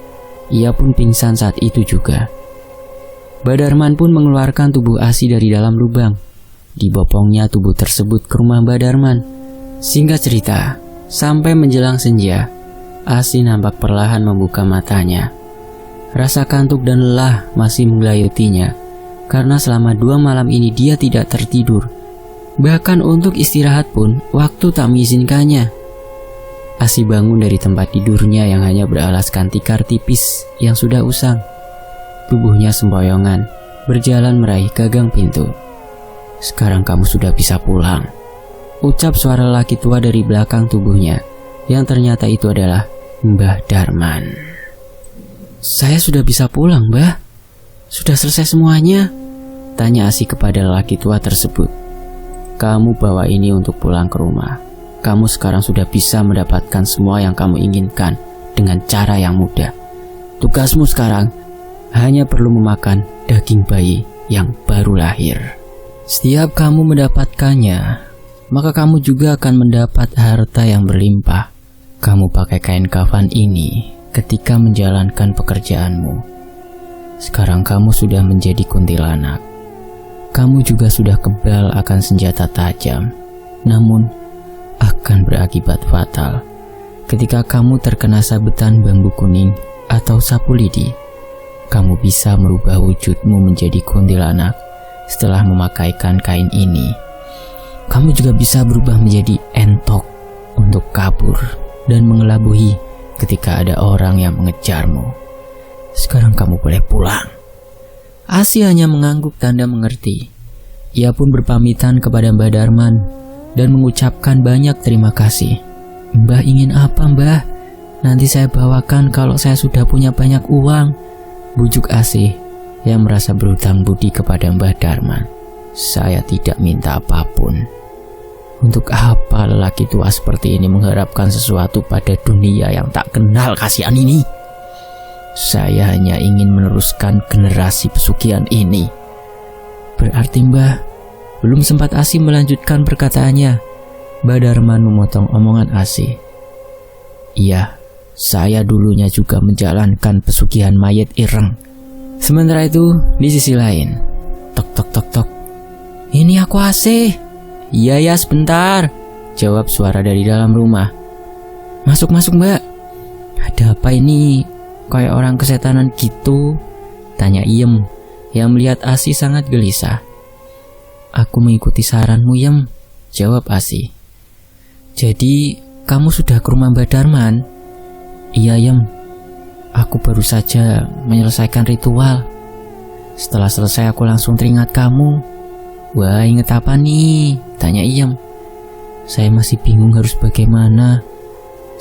Ia pun pingsan saat itu juga. Badarman pun mengeluarkan tubuh Asih dari dalam lubang. Dibopongnya tubuh tersebut ke rumah Badarman. Singkat cerita, sampai menjelang senja, Asih nampak perlahan membuka matanya. Rasa kantuk dan lelah masih menggelayutinya, karena selama 2 malam ini dia tidak tertidur. Bahkan untuk istirahat pun waktu tak mengizinkannya. Asih bangun dari tempat tidurnya yang hanya beralaskan tikar tipis yang sudah usang. Tubuhnya sempoyongan, berjalan meraih gagang pintu. "Sekarang kamu sudah bisa pulang," ucap suara laki tua dari belakang tubuhnya, yang ternyata itu adalah Mbah Darman. "Saya sudah bisa pulang, Mbah. Sudah selesai semuanya?" tanya Asih kepada laki tua tersebut. "Kamu bawa ini untuk pulang ke rumah. Kamu sekarang sudah bisa mendapatkan semua yang kamu inginkan dengan cara yang mudah. Tugasmu sekarang hanya perlu memakan daging bayi yang baru lahir. Setiap kamu mendapatkannya, maka kamu juga akan mendapat harta yang berlimpah. Kamu pakai kain kafan ini ketika menjalankan pekerjaanmu. Sekarang kamu sudah menjadi kuntilanak. Kamu juga sudah kebal akan senjata tajam, namun akan berakibat fatal ketika kamu terkena sabetan bambu kuning atau sapu lidi. Kamu bisa merubah wujudmu menjadi kuntilanak setelah memakaikan kain ini. Kamu juga bisa berubah menjadi entok untuk kabur dan mengelabui ketika ada orang yang mengejarmu. Sekarang kamu boleh pulang." Asih hanya mengangguk tanda mengerti. Ia pun berpamitan kepada Mbah Darman dan mengucapkan banyak terima kasih. "Mbah ingin apa, Mbah? Nanti saya bawakan kalau saya sudah punya banyak uang," bujuk Asih yang merasa berhutang budi kepada Mbah Darman. "Saya tidak minta apapun. Untuk apa lelaki tua seperti ini mengharapkan sesuatu pada dunia yang tak kenal kasihan ini? Saya hanya ingin meneruskan generasi pesugihan ini." "Berarti Mbah..." Belum sempat Asih melanjutkan perkataannya, Mbah Darman memotong omongan Asih. "Iya, saya dulunya juga menjalankan pesugihan mayat ireng." Sementara itu, di sisi lain, tok tok tok tok. "Ini aku Asih." "Iya ya, sebentar," jawab suara dari dalam rumah. Masuk, Mbak." "Ada apa ini? Kayak orang kesetanan gitu," tanya Iem yang melihat Asih sangat gelisah. "Aku mengikuti saranmu, Iem," jawab Asih. "Jadi kamu sudah ke rumah Mbah Darman?" "Iya, Iem. Aku baru saja menyelesaikan ritual. Setelah selesai aku langsung teringat kamu." "Wah, inget apa nih?" tanya Iem. "Saya masih bingung harus bagaimana.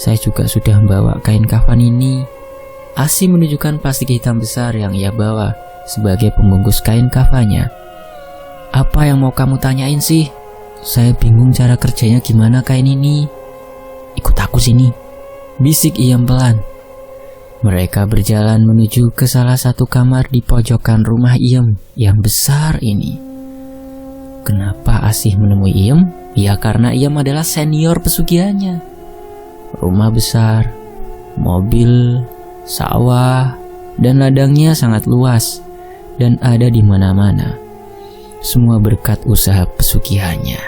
Saya juga sudah membawa kain kafan ini." Asih menunjukkan plastik hitam besar yang ia bawa sebagai pembungkus kain kafannya. "Apa yang mau kamu tanyain sih? Saya bingung cara kerjanya gimana kain ini." "Ikut aku sini," bisik Iem pelan. Mereka berjalan menuju ke salah satu kamar di pojokan rumah Iem yang besar ini. Kenapa Asih menemui Iem? Ya karena Iem adalah senior pesugihannya. Rumah besar, mobil, sawah, dan ladangnya sangat luas dan ada di mana-mana. Semua berkat usaha pesugihannya.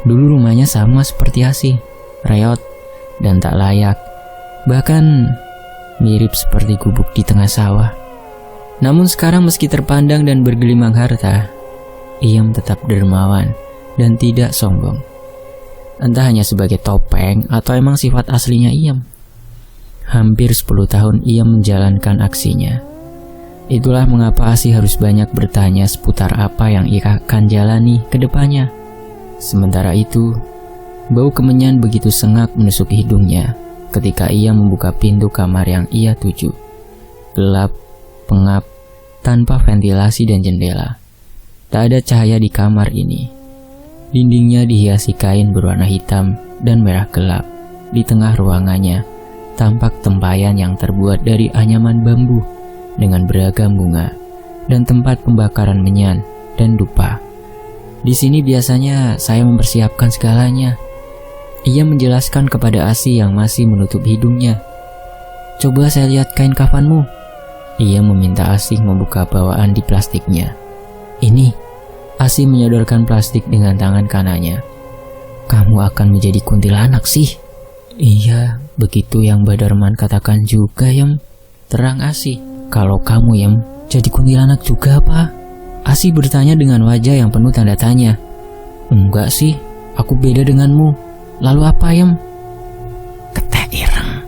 Dulu rumahnya sama seperti Asih, reot dan tak layak. Bahkan mirip seperti gubuk di tengah sawah. Namun sekarang meski terpandang dan bergelimang harta, Iem tetap dermawan dan tidak sombong. Entah hanya sebagai topeng atau emang sifat aslinya Iem. Hampir 10 tahun Iem menjalankan aksinya. Itulah mengapa Asih harus banyak bertanya seputar apa yang ia akan jalani ke depannya. Sementara itu, bau kemenyan begitu sengat menusuk hidungnya ketika ia membuka pintu kamar yang ia tuju. Gelap, pengap, tanpa ventilasi dan jendela. Tak ada cahaya di kamar ini. Dindingnya dihiasi kain berwarna hitam dan merah gelap. Di tengah ruangannya, tampak tempayan yang terbuat dari anyaman bambu dengan beragam bunga dan tempat pembakaran menyan dan dupa. Di sini biasanya saya mempersiapkan segalanya. Ia menjelaskan kepada Asih yang masih menutup hidungnya. Coba saya lihat kain kafanmu. Ia meminta Asih membuka bawaan di plastiknya. Ini, Asih menyodorkan plastik dengan tangan kanannya. Kamu akan menjadi kuntilanak sih. Iya, begitu yang Badarman katakan juga, Yem. Terang Asih. Kalau kamu, Yem, jadi kuntilanak juga apa? Asih bertanya dengan wajah yang penuh tanda tanya. Enggak sih, aku beda denganmu. Lalu apa, Yem? Ketek ireng.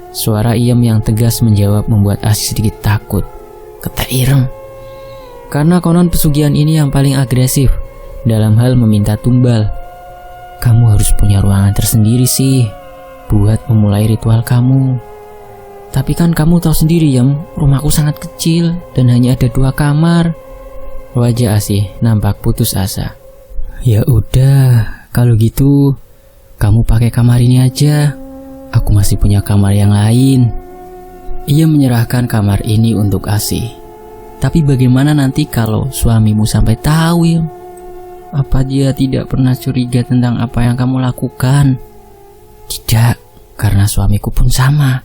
Suara Iem yang tegas menjawab membuat Asih sedikit takut. Ketek ireng. Karena konon pesugihan ini yang paling agresif dalam hal meminta tumbal. Kamu harus punya ruangan tersendiri sih buat memulai ritual kamu. Tapi kan kamu tahu sendiri, Yem, rumahku sangat kecil dan hanya ada 2 kamar. Wajah Asih nampak putus asa. Ya udah, kalau gitu kamu pakai kamar ini aja. Aku masih punya kamar yang lain. Ia menyerahkan kamar ini untuk Asih. Tapi bagaimana nanti kalau suamimu sampai tahu, Yem? Apa dia tidak pernah curiga tentang apa yang kamu lakukan? Tidak, karena suamiku pun sama.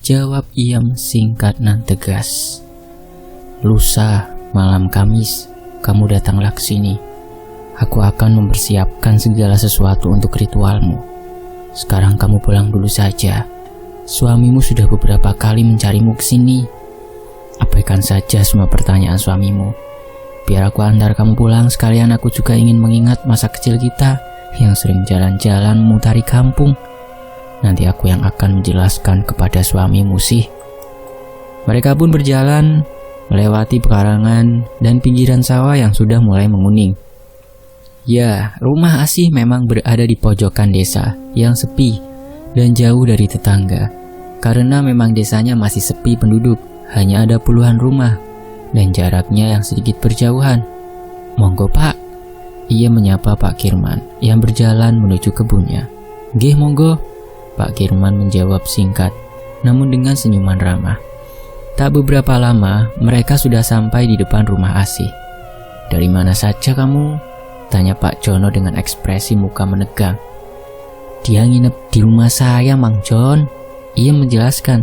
Jawab Iem singkat dan tegas. Lusa, malam Kamis, kamu datanglah ke sini. Aku akan mempersiapkan segala sesuatu untuk ritualmu. Sekarang kamu pulang dulu saja. Suamimu sudah beberapa kali mencarimu ke sini. Abaikan saja semua pertanyaan suamimu. Biar aku antar kamu pulang, sekalian aku juga ingin mengingat masa kecil kita yang sering jalan-jalan memutari kampung. Nanti aku yang akan menjelaskan kepada suamimu sih. Mereka pun berjalan, melewati pekarangan dan pinggiran sawah yang sudah mulai menguning. Ya, rumah Asih memang berada di pojokan desa yang sepi dan jauh dari tetangga. Karena memang desanya masih sepi penduduk, hanya ada puluhan rumah dan jaraknya yang sedikit berjauhan. Monggo Pak, ia menyapa Pak Kirman yang berjalan menuju kebunnya. Nggih monggo, Pak Kirman menjawab singkat, namun dengan senyuman ramah. Tak beberapa lama, mereka sudah sampai di depan rumah Asih. Dari mana saja kamu? Tanya Pak Jono dengan ekspresi muka menegang. Dia nginep di rumah saya, Mang Jon. Ia menjelaskan.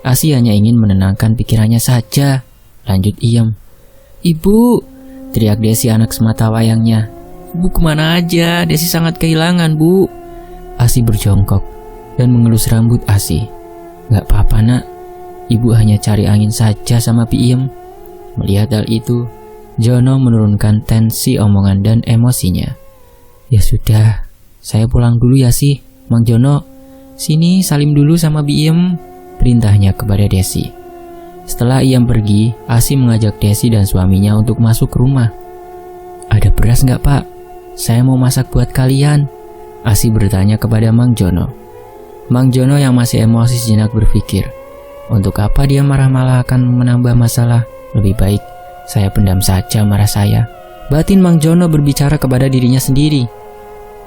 Asih hanya ingin menenangkan pikirannya saja. Lanjut Iem. Ibu, teriak Desi anak semata wayangnya. Ibu kemana aja? Desi sangat kehilangan, Bu. Asih berjongkok dan mengelus rambut Asih. Gak apa-apa nak, ibu hanya cari angin saja sama Iem. Melihat hal itu, Jono menurunkan tensi omongan dan emosinya. Ya sudah, saya pulang dulu ya sih, Mang Jono. Sini salim dulu sama Iem, perintahnya kepada Desi. Setelah Iem pergi, Asih mengajak Desi dan suaminya untuk masuk ke rumah. Ada beras nggak Pak? Saya mau masak buat kalian. Asih bertanya kepada Mang Jono. Mang Jono yang masih emosi sejenak berpikir, untuk apa dia marah-malah akan menambah masalah? Lebih baik saya pendam saja marah saya. Batin Mang Jono berbicara kepada dirinya sendiri.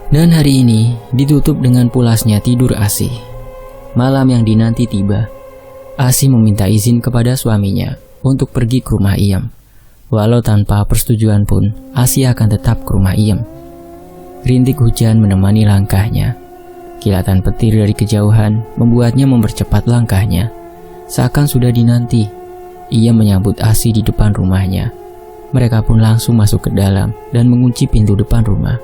Dan hari ini ditutup dengan pulasnya tidur Asih. Malam yang dinanti tiba. Asih meminta izin kepada suaminya untuk pergi ke rumah Iem. Walau tanpa persetujuan pun, Asih akan tetap ke rumah Iem. Rintik hujan menemani langkahnya. Kilatan petir dari kejauhan membuatnya mempercepat langkahnya. Seakan sudah dinanti, ia menyambut Asih di depan rumahnya. Mereka pun langsung masuk ke dalam dan mengunci pintu depan rumah.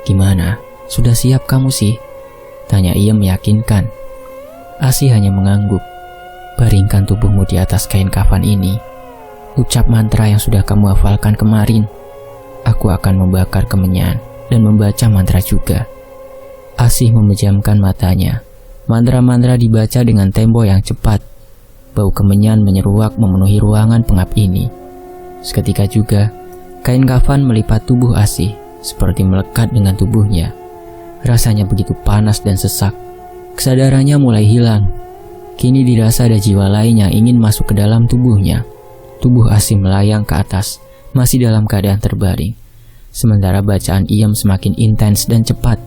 Gimana? Sudah siap kamu sih? Tanya Iem meyakinkan. Asih hanya mengangguk. Baringkan tubuhmu di atas kain kafan ini. Ucap mantra yang sudah kamu hafalkan kemarin. Aku akan membakar kemenyan dan membaca mantra juga. Asih memejamkan matanya. Mantra-mantra dibaca dengan tempo yang cepat. Bau kemenyan menyeruak memenuhi ruangan pengap ini. Seketika juga, kain kafan melipat tubuh Asih, seperti melekat dengan tubuhnya. Rasanya begitu panas dan sesak. Kesadarannya mulai hilang. Kini dirasa ada jiwa lain yang ingin masuk ke dalam tubuhnya. Tubuh Asih melayang ke atas, masih dalam keadaan terbaring. Sementara bacaan Iem semakin intens dan cepat.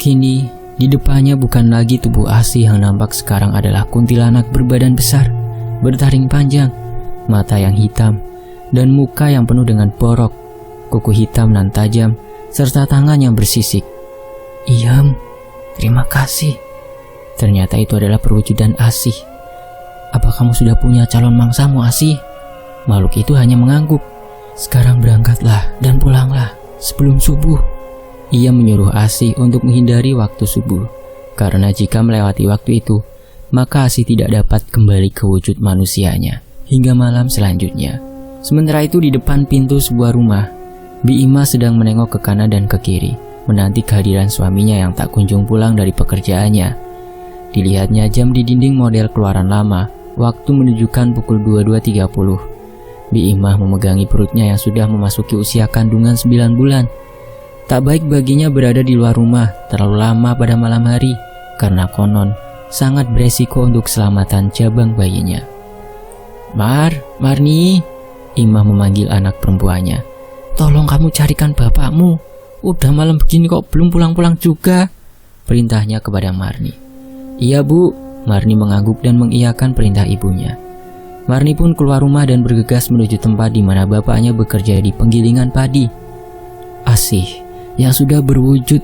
Kini, di depannya bukan lagi tubuh Asih yang nampak sekarang adalah kuntilanak berbadan besar, bertaring panjang, mata yang hitam, dan muka yang penuh dengan borok, kuku hitam dan tajam, serta tangan yang bersisik. Iem, terima kasih. Ternyata itu adalah perwujudan Asih. Apa kamu sudah punya calon mangsamu, Asih? Makhluk itu hanya mengangguk. Sekarang berangkatlah dan pulanglah sebelum subuh. Ia menyuruh Asih untuk menghindari waktu subuh, karena jika melewati waktu itu, maka Asih tidak dapat kembali ke wujud manusianya hingga malam selanjutnya. Sementara itu di depan pintu sebuah rumah, Bi Ima sedang menengok ke kanan dan ke kiri, menanti kehadiran suaminya yang tak kunjung pulang dari pekerjaannya. Dilihatnya jam di dinding model keluaran lama, waktu menunjukkan pukul 22.30. Bi Ima memegangi perutnya yang sudah memasuki usia kandungan 9 bulan. Tak baik baginya berada di luar rumah terlalu lama pada malam hari, karena konon sangat beresiko untuk keselamatan jabang bayinya. Marni, Ima memanggil anak perempuannya. Tolong kamu carikan bapakmu. Udah malam begini kok belum pulang-pulang juga, perintahnya kepada Marni. Iya bu, Marni mengangguk dan mengiyakan perintah ibunya. Marni pun keluar rumah dan bergegas menuju tempat di mana bapaknya bekerja di penggilingan padi. Asih yang sudah berwujud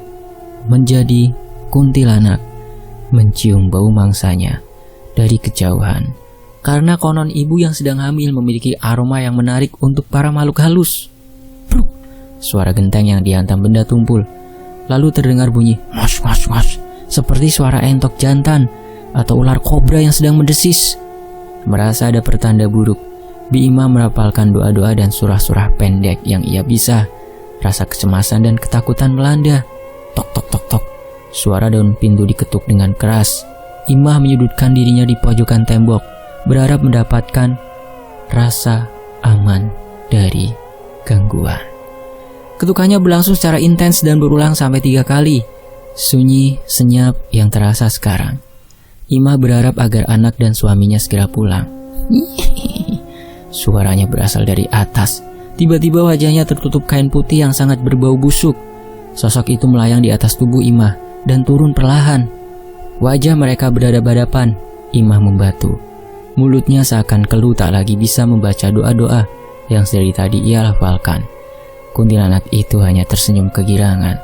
menjadi kuntilanak mencium bau mangsanya dari kejauhan, karena konon ibu yang sedang hamil memiliki aroma yang menarik untuk para makhluk halus. Bruk, suara genteng yang dihantam benda tumpul. Lalu terdengar bunyi ngos ngos ngos, seperti suara entok jantan atau ular kobra yang sedang mendesis. Merasa ada pertanda buruk, Bi Ima merapalkan doa-doa dan surah-surah pendek yang ia bisa. Rasa kecemasan dan ketakutan melanda. Tok tok tok tok. Suara daun pintu diketuk dengan keras. Imah menyudutkan dirinya di pojokan tembok, berharap mendapatkan rasa aman dari gangguan. Ketukannya berlangsung secara intens dan berulang sampai 3 kali. Sunyi, senyap yang terasa sekarang. Imah berharap agar anak dan suaminya segera pulang. Suaranya berasal dari atas. Tiba-tiba wajahnya tertutup kain putih yang sangat berbau busuk. Sosok itu melayang di atas tubuh Imah dan turun perlahan. Wajah mereka berhadapan-hadapan. Imah membatu. Mulutnya seakan keluh tak lagi bisa membaca doa-doa yang dari tadi ia lafalkan. Kuntilanak itu hanya tersenyum kegirangan.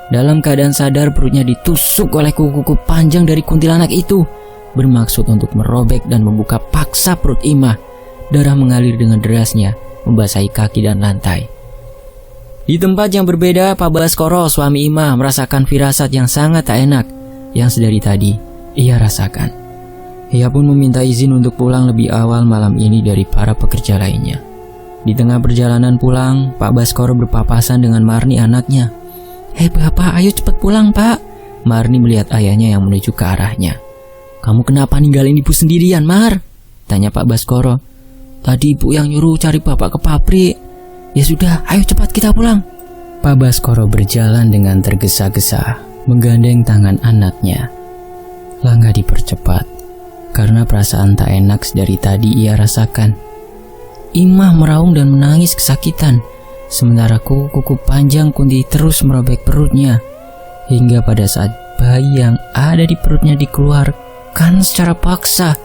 Dalam keadaan sadar, perutnya ditusuk oleh kuku-kuku panjang dari kuntilanak itu, bermaksud untuk merobek dan membuka paksa perut Imah. Darah mengalir dengan derasnya, membasahi kaki dan lantai. Di tempat yang berbeda, Pak Baskoro, suami Imah, merasakan firasat yang sangat tak enak yang sedari tadi ia rasakan. Ia pun meminta izin untuk pulang lebih awal malam ini dari para pekerja lainnya. Di tengah perjalanan pulang, Pak Baskoro berpapasan dengan Marni anaknya. Hei bapak, ayo cepat pulang pak. Marni melihat ayahnya yang menuju ke arahnya. Kamu kenapa ninggalin ibu sendirian, Mar? Tanya Pak Baskoro. Tadi ibu yang nyuruh cari bapak ke pabrik. Ya sudah, ayo cepat kita pulang. Pak Baskoro berjalan dengan tergesa-gesa, menggandeng tangan anaknya. Langkah dipercepat, karena perasaan tak enak dari tadi ia rasakan. Imah meraung dan menangis kesakitan, sementara kuku panjang Kunti terus merobek perutnya, hingga pada saat bayi yang ada di perutnya dikeluarkan secara paksa,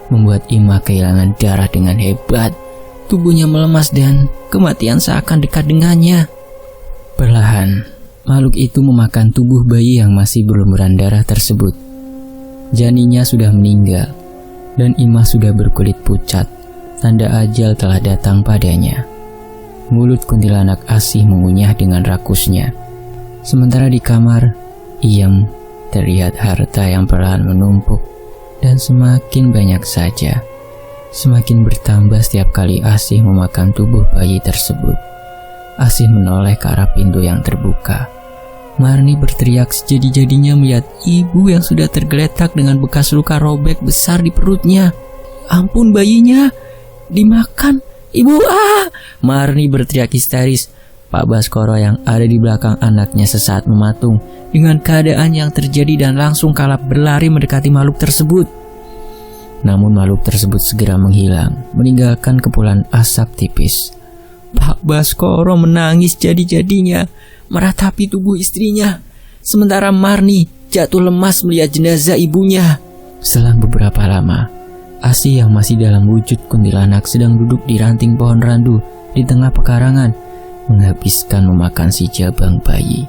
membuat Imah kehilangan darah dengan hebat. Tubuhnya melemas dan kematian seakan dekat dengannya. Perlahan, makhluk itu memakan tubuh bayi yang masih berlumuran darah tersebut. Janinnya sudah meninggal, dan Imah sudah berkulit pucat, tanda ajal telah datang padanya. Mulut kuntilanak asih mengunyah dengan rakusnya. Sementara di kamar Iem, terlihat harta yang perlahan menumpuk dan semakin banyak saja. Semakin bertambah setiap kali Asih memakan tubuh bayi tersebut. Asih menoleh ke arah pintu yang terbuka. Marni berteriak sejadi-jadinya melihat ibu yang sudah tergeletak dengan bekas luka robek besar di perutnya. Ampun, bayinya dimakan, ibu! Marni berteriak histeris. Pak Baskoro yang ada di belakang anaknya sesaat mematung dengan keadaan yang terjadi dan langsung kalap berlari mendekati makhluk tersebut. Namun makhluk tersebut segera menghilang, meninggalkan kepulan asap tipis. Pak Baskoro menangis jadi-jadinya, meratapi tubuh istrinya. Sementara Marni jatuh lemas melihat jenazah ibunya. Selang beberapa lama, Asih yang masih dalam wujud kuntilanak sedang duduk di ranting pohon randu di tengah pekarangan, menghabiskan memakan si jabang bayi.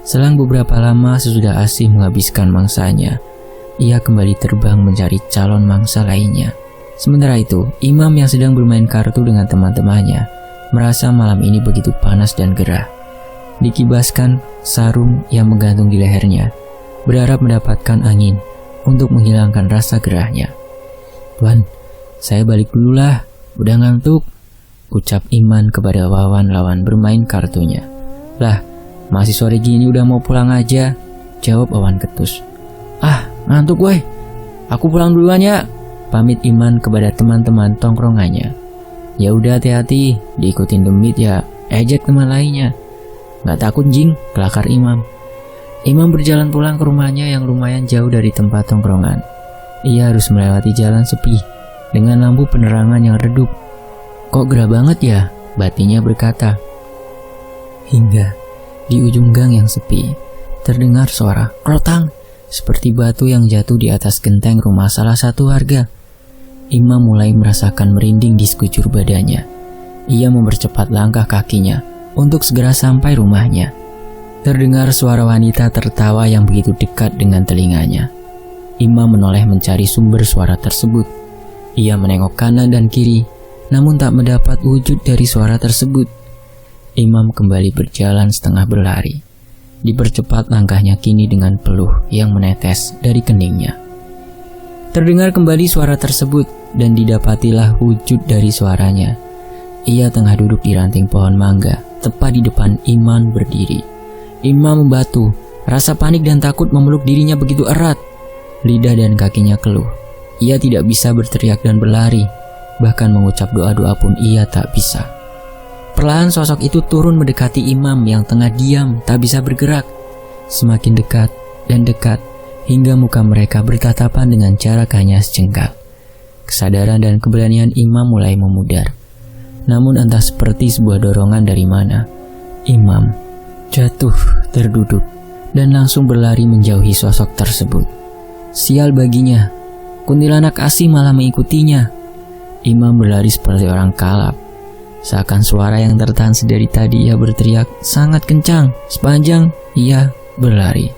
Selang beberapa lama sesudah Asih menghabiskan mangsanya, ia kembali terbang mencari calon mangsa lainnya. Sementara itu, Imam yang sedang bermain kartu dengan teman-temannya merasa malam ini begitu panas dan gerah. Dikibaskan sarung yang menggantung di lehernya, berharap mendapatkan angin untuk menghilangkan rasa gerahnya. "Tuan, saya balik dulu lah, udah ngantuk," ucap Iman kepada Wawan lawan bermain kartunya. "Lah, masih sore gini udah mau pulang aja," jawab Wawan ketus. "Ngantuk woi, aku pulang duluan ya," pamit Iman kepada teman-teman tongkrongannya. "Ya udah, hati-hati, diikutin demit ya," ejek teman lainnya. "Nggak takut jing," kelakar Imam. Imam berjalan pulang ke rumahnya yang lumayan jauh dari tempat tongkrongan. Ia harus melewati jalan sepi dengan lampu penerangan yang redup. "Kok gerah banget ya?" batinnya berkata. Hingga di ujung gang yang sepi terdengar suara krotang seperti batu yang jatuh di atas genteng rumah salah satu warga. Imam mulai merasakan merinding di sekujur badannya. Ia mempercepat langkah kakinya untuk segera sampai rumahnya. Terdengar suara wanita tertawa yang begitu dekat dengan telinganya. Imam menoleh mencari sumber suara tersebut. Ia menengok kanan dan kiri, namun tak mendapat wujud dari suara tersebut. Imam kembali berjalan setengah berlari. Dipercepat langkahnya kini dengan peluh yang menetes dari keningnya. Terdengar kembali suara tersebut dan didapatilah wujud dari suaranya. Ia tengah duduk di ranting pohon mangga, tepat di depan Imam berdiri. Imam membatu, rasa panik dan takut memeluk dirinya begitu erat. Lidah dan kakinya keluh. Ia tidak bisa berteriak dan berlari. Bahkan mengucap doa-doa pun ia tak bisa. Perlahan sosok itu turun mendekati Imam yang tengah diam, tak bisa bergerak. Semakin dekat dan dekat, hingga muka mereka bertatapan dengan jarak hanya sejengkal. Kesadaran dan keberanian Imam mulai memudar. Namun entah seperti sebuah dorongan dari mana, Imam jatuh terduduk dan langsung berlari menjauhi sosok tersebut. Sial baginya, kuntilanak Asih malah mengikutinya. Imam berlari seperti orang kalap. Seakan suara yang tertahan sedari tadi ia berteriak sangat kencang sepanjang ia berlari.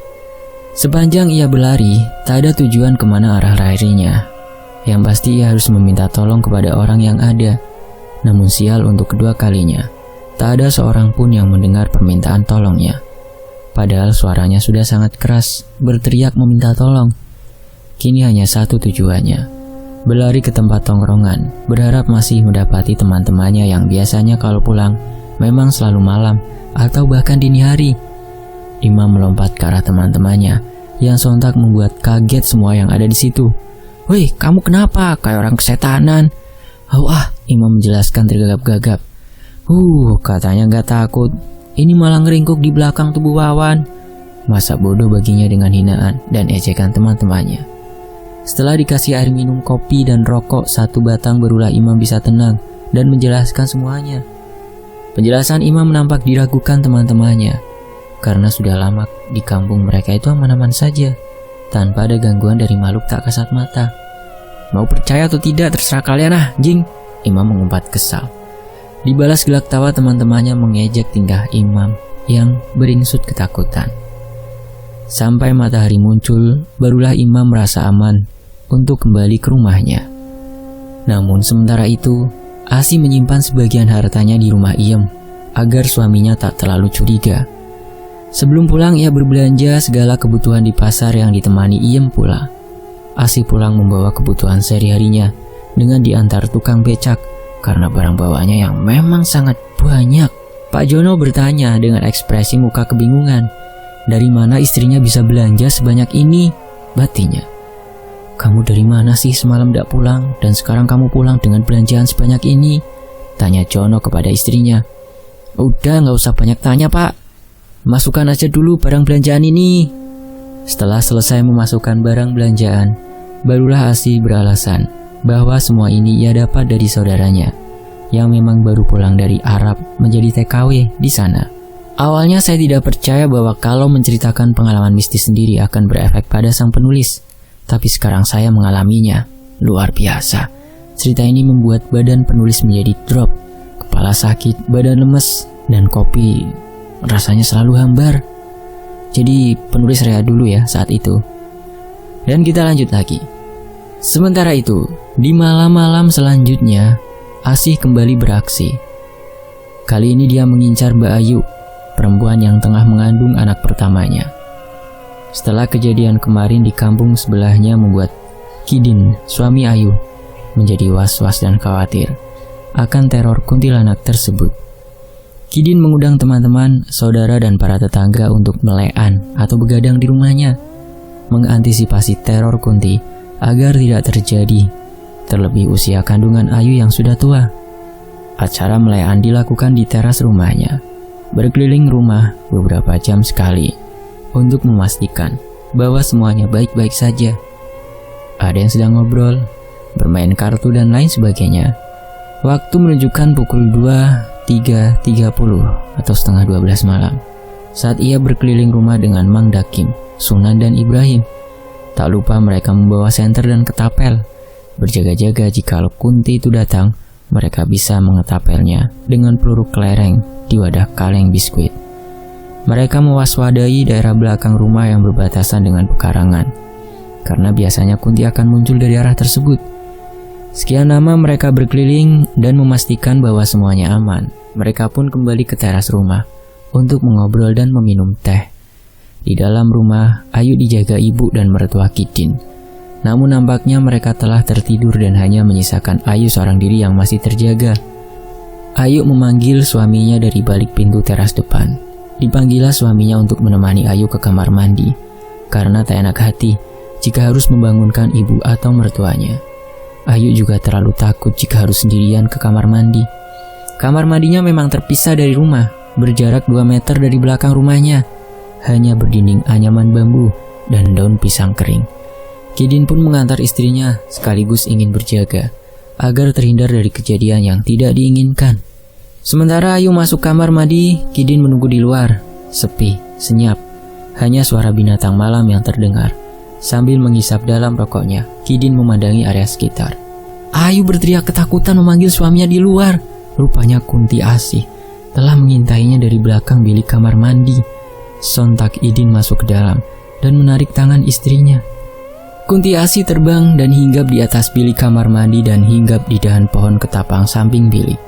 Sepanjang ia berlari, tak ada tujuan kemana arah larinya. Yang pasti ia harus meminta tolong kepada orang yang ada. Namun sial untuk kedua kalinya, tak ada seorang pun yang mendengar permintaan tolongnya. Padahal suaranya sudah sangat keras, berteriak meminta tolong. Kini hanya satu tujuannya, berlari ke tempat tongkrongan, berharap masih mendapati teman-temannya yang biasanya kalau pulang memang selalu malam atau bahkan dini hari. Imam melompat ke arah teman-temannya yang sontak membuat kaget semua yang ada di situ. "Woi, kamu kenapa? Kayak orang kesetanan." Imam menjelaskan tergagap-gagap. Katanya gak takut. Ini malah ngeringkuk di belakang tubuh Wawan. Masa bodoh baginya dengan hinaan dan ejekan teman-temannya. Setelah dikasih air minum, kopi, dan rokok satu batang, barulah Imam bisa tenang dan menjelaskan semuanya. Penjelasan Imam nampak diragukan teman-temannya, karena sudah lama di kampung mereka itu aman-aman saja, tanpa ada gangguan dari makhluk tak kasat mata. "Mau percaya atau tidak terserah kalian jing," Imam mengumpat kesal. Dibalas gelak tawa teman-temannya mengejek tingkah Imam yang beringsut ketakutan. Sampai matahari muncul, barulah Imam merasa aman untuk kembali ke rumahnya. Namun sementara itu, Asih menyimpan sebagian hartanya di rumah Iem agar suaminya tak terlalu curiga. Sebelum pulang ia berbelanja segala kebutuhan di pasar yang ditemani Iem pula. Asih pulang membawa kebutuhan sehari-harinya dengan diantar tukang becak karena barang bawaannya yang memang sangat banyak. Pak Jono bertanya dengan ekspresi muka kebingungan, dari mana istrinya bisa belanja sebanyak ini? Batinya, kamu dari mana sih semalam tidak pulang dan sekarang kamu pulang dengan belanjaan sebanyak ini? Tanya Jono kepada istrinya. Udah gak usah banyak tanya pak, masukkan aja dulu barang belanjaan ini. Setelah selesai memasukkan barang belanjaan, barulah Asih beralasan bahwa semua ini ia dapat dari saudaranya yang memang baru pulang dari Arab menjadi TKW di sana. Awalnya saya tidak percaya bahwa kalau menceritakan pengalaman mistis sendiri akan berefek pada sang penulis. Tapi sekarang saya mengalaminya. Luar biasa. Cerita ini membuat badan penulis menjadi drop. Kepala sakit, badan lemes, dan kopi rasanya selalu hambar. Jadi penulis rehat dulu ya saat itu. Dan kita lanjut lagi. Sementara itu, di malam-malam selanjutnya, Asih kembali beraksi. Kali ini dia mengincar Mbak Ayu, perempuan yang tengah mengandung anak pertamanya. Setelah kejadian kemarin di kampung sebelahnya membuat Kidin, suami Ayu, menjadi was-was dan khawatir akan teror kuntilanak tersebut. Kidin mengundang teman-teman, saudara dan para tetangga untuk melean atau begadang di rumahnya, mengantisipasi teror kunti agar tidak terjadi, terlebih usia kandungan Ayu yang sudah tua. Acara melean dilakukan di teras rumahnya, berkeliling rumah beberapa jam sekali untuk memastikan bahwa semuanya baik-baik saja. Ada yang sedang ngobrol, bermain kartu dan lain sebagainya. Waktu menunjukkan pukul 2.30 atau setengah 12 malam saat ia berkeliling rumah dengan Mang Dakim, Sunan dan Ibrahim. Tak lupa mereka membawa senter dan ketapel, berjaga-jaga jikalau Kunti itu datang, mereka bisa mengetapelnya dengan peluru kelereng di wadah kaleng biskuit. Mereka mewaspadai daerah belakang rumah yang berbatasan dengan pekarangan, karena biasanya Kunti akan muncul dari arah tersebut. Sekian lama mereka berkeliling dan memastikan bahwa semuanya aman. Mereka pun kembali ke teras rumah untuk mengobrol dan meminum teh. Di dalam rumah, Ayu dijaga ibu dan mertua Kidin. Namun nampaknya mereka telah tertidur dan hanya menyisakan Ayu seorang diri yang masih terjaga. Ayu memanggil suaminya dari balik pintu teras depan. Dipanggillah suaminya untuk menemani Ayu ke kamar mandi, karena tak enak hati jika harus membangunkan ibu atau mertuanya. Ayu juga terlalu takut jika harus sendirian ke kamar mandi. Kamar mandinya memang terpisah dari rumah, berjarak 2 meter dari belakang rumahnya. Hanya berdinding anyaman bambu dan daun pisang kering. Kidin pun mengantar istrinya sekaligus ingin berjaga agar terhindar dari kejadian yang tidak diinginkan. Sementara Ayu masuk kamar mandi, Kidin menunggu di luar. Sepi, senyap. Hanya suara binatang malam yang terdengar. Sambil menghisap dalam rokoknya, Kidin memandangi area sekitar. Ayu berteriak ketakutan memanggil suaminya di luar. Rupanya Kunti Asih telah mengintainya dari belakang bilik kamar mandi. Sontak Idin masuk ke dalam dan menarik tangan istrinya. Kunti Asih terbang dan hinggap di atas bilik kamar mandi dan hinggap di dahan pohon ketapang samping bilik.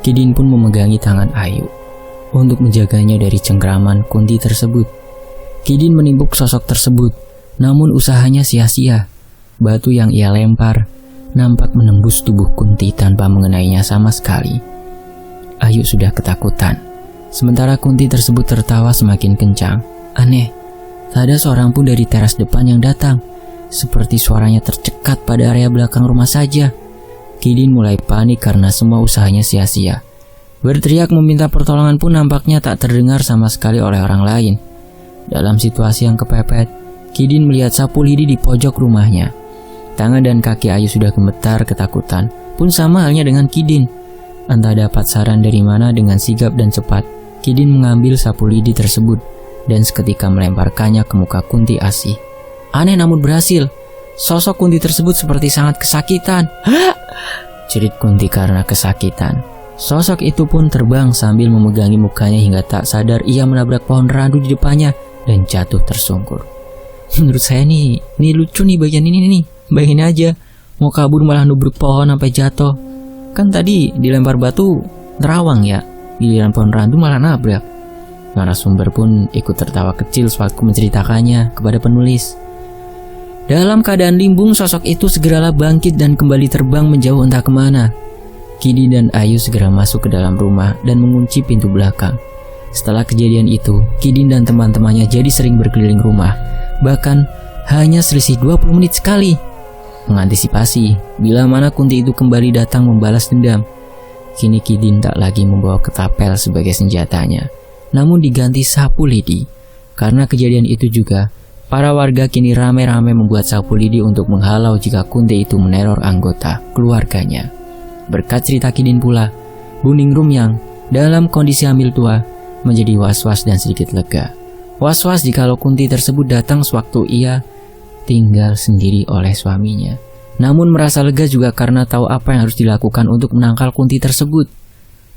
Kidin pun memegangi tangan Ayu untuk menjaganya dari cengkraman Kunti tersebut. Kidin menimbuk sosok tersebut, namun usahanya sia-sia. Batu yang ia lempar nampak menembus tubuh Kunti tanpa mengenainya sama sekali. Ayu sudah ketakutan. Sementara Kunti tersebut tertawa semakin kencang. Aneh, tak ada seorang pun dari teras depan yang datang. Seperti suaranya tercekat pada area belakang rumah saja. Kidin mulai panik karena semua usahanya sia-sia. Berteriak meminta pertolongan pun nampaknya tak terdengar sama sekali oleh orang lain. Dalam situasi yang kepepet, Kidin melihat sapu lidi di pojok rumahnya. Tangan dan kaki Ayu sudah gemetar ketakutan, pun sama halnya dengan Kidin. Entah dapat saran dari mana, dengan sigap dan cepat Kidin mengambil sapu lidi tersebut dan seketika melemparkannya ke muka Kunti Asih. Aneh namun berhasil. Sosok Kunti tersebut seperti sangat kesakitan. Jerit Kunti karena kesakitan. Sosok itu pun terbang sambil memegangi mukanya hingga tak sadar ia menabrak pohon randu di depannya dan jatuh tersungkur. Menurut saya nih lucu nih bagian ini nih. Bayangin aja, mau kabur malah nubruk pohon sampai jatuh. Kan tadi dilempar batu nerawang ya, giliran pohon randu malah nabrak. Narasumber pun ikut tertawa kecil sewaktu menceritakannya kepada penulis. Dalam keadaan limbung, sosok itu segeralah bangkit dan kembali terbang menjauh entah kemana. Kidin dan Ayu segera masuk ke dalam rumah dan mengunci pintu belakang. Setelah kejadian itu, Kidin dan teman-temannya jadi sering berkeliling rumah. Bahkan hanya selisih 20 menit sekali. Mengantisipasi bila mana Kunti itu kembali datang membalas dendam. Kini Kidin tak lagi membawa ketapel sebagai senjatanya, namun diganti sapu lidi. Karena kejadian itu juga, para warga kini ramai-ramai membuat sapu lidi untuk menghalau jika Kunti itu meneror anggota keluarganya. Berkat cerita Kidin pula, Bu Ningrum yang dalam kondisi hamil tua menjadi was-was dan sedikit lega. Was-was jikalau Kunti tersebut datang sewaktu ia tinggal sendiri oleh suaminya. Namun merasa lega juga karena tahu apa yang harus dilakukan untuk menangkal Kunti tersebut.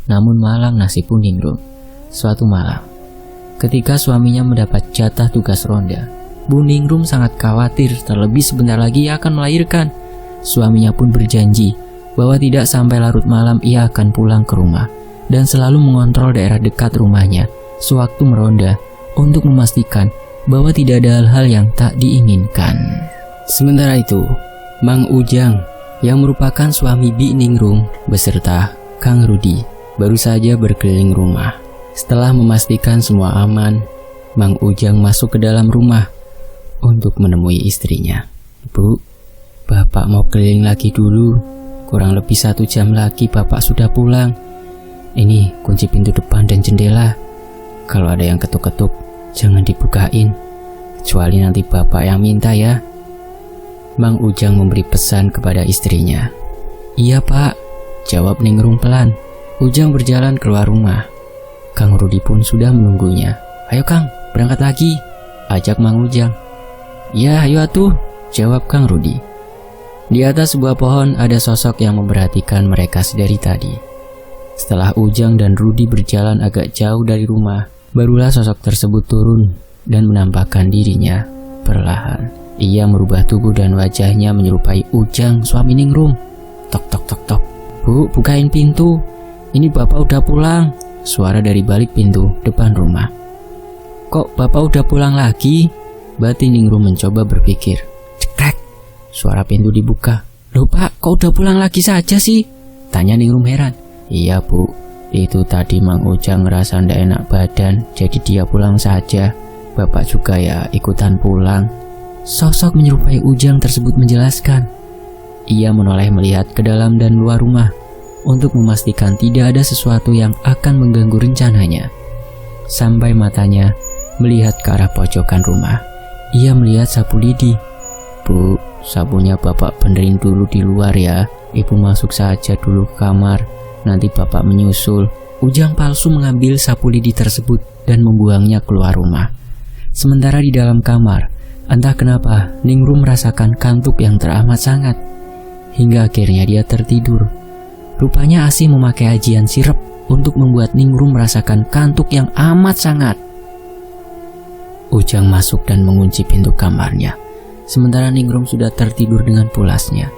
Namun malang nasib Bu Ningrum. Suatu malam, ketika suaminya mendapat jatah tugas ronda, Bu Ningrum sangat khawatir terlebih sebentar lagi ia akan melahirkan. Suaminya pun berjanji bahwa tidak sampai larut malam ia akan pulang ke rumah dan selalu mengontrol daerah dekat rumahnya sewaktu meronda untuk memastikan bahwa tidak ada hal-hal yang tak diinginkan. Sementara itu, Mang Ujang yang merupakan suami Bi Ningrum beserta Kang Rudi baru saja berkeliling rumah. Setelah memastikan semua aman, Mang Ujang masuk ke dalam rumah untuk menemui istrinya. Bu, Bapak mau keliling lagi dulu. Kurang lebih 1 jam lagi Bapak sudah pulang. Ini kunci pintu depan dan jendela. Kalau ada yang ketuk-ketuk, jangan dibukain. Kecuali nanti Bapak yang minta ya. Mang Ujang memberi pesan kepada istrinya. Iya Pak, jawab Ningrum pelan. Ujang berjalan keluar rumah. Kang Rudi pun sudah menunggunya. Ayo Kang, berangkat lagi, ajak Mang Ujang. Ya ayo atuh, jawab Kang Rudi. Di atas sebuah pohon ada sosok yang memperhatikan mereka sedari tadi. Setelah Ujang dan Rudi berjalan agak jauh dari rumah, barulah sosok tersebut turun dan menampakkan dirinya perlahan. Ia merubah tubuh dan wajahnya menyerupai Ujang suami Ningrum. Tok tok tok tok. Bu, bukain pintu. Ini Bapak udah pulang. Suara dari balik pintu depan rumah. Kok Bapak udah pulang lagi? Batin Ningrum mencoba berpikir. Cekrek. Suara pintu dibuka. Loh Pak, kok udah pulang lagi saja sih? Tanya Ningrum heran. Iya Bu, itu tadi Mang Ujang ngerasa ndak enak badan, jadi dia pulang saja. Bapak juga ya ikutan pulang. Sosok menyerupai Ujang tersebut menjelaskan. Ia menoleh melihat ke dalam dan luar rumah untuk memastikan tidak ada sesuatu yang akan mengganggu rencananya. Sampai matanya melihat ke arah pojokan rumah. Ia melihat sapu lidi. Bu, sapunya Bapak benerin dulu di luar ya. Ibu masuk saja dulu ke kamar, nanti Bapak menyusul. Ujang palsu mengambil sapu lidi tersebut dan membuangnya keluar rumah. Sementara di dalam kamar, entah kenapa Ningrum merasakan kantuk yang teramat sangat. Hingga akhirnya dia tertidur. Rupanya Asih memakai ajian sirep untuk membuat Ningrum merasakan kantuk yang amat sangat. Ujang masuk dan mengunci pintu kamarnya. Sementara Ningrum sudah tertidur dengan pulasnya.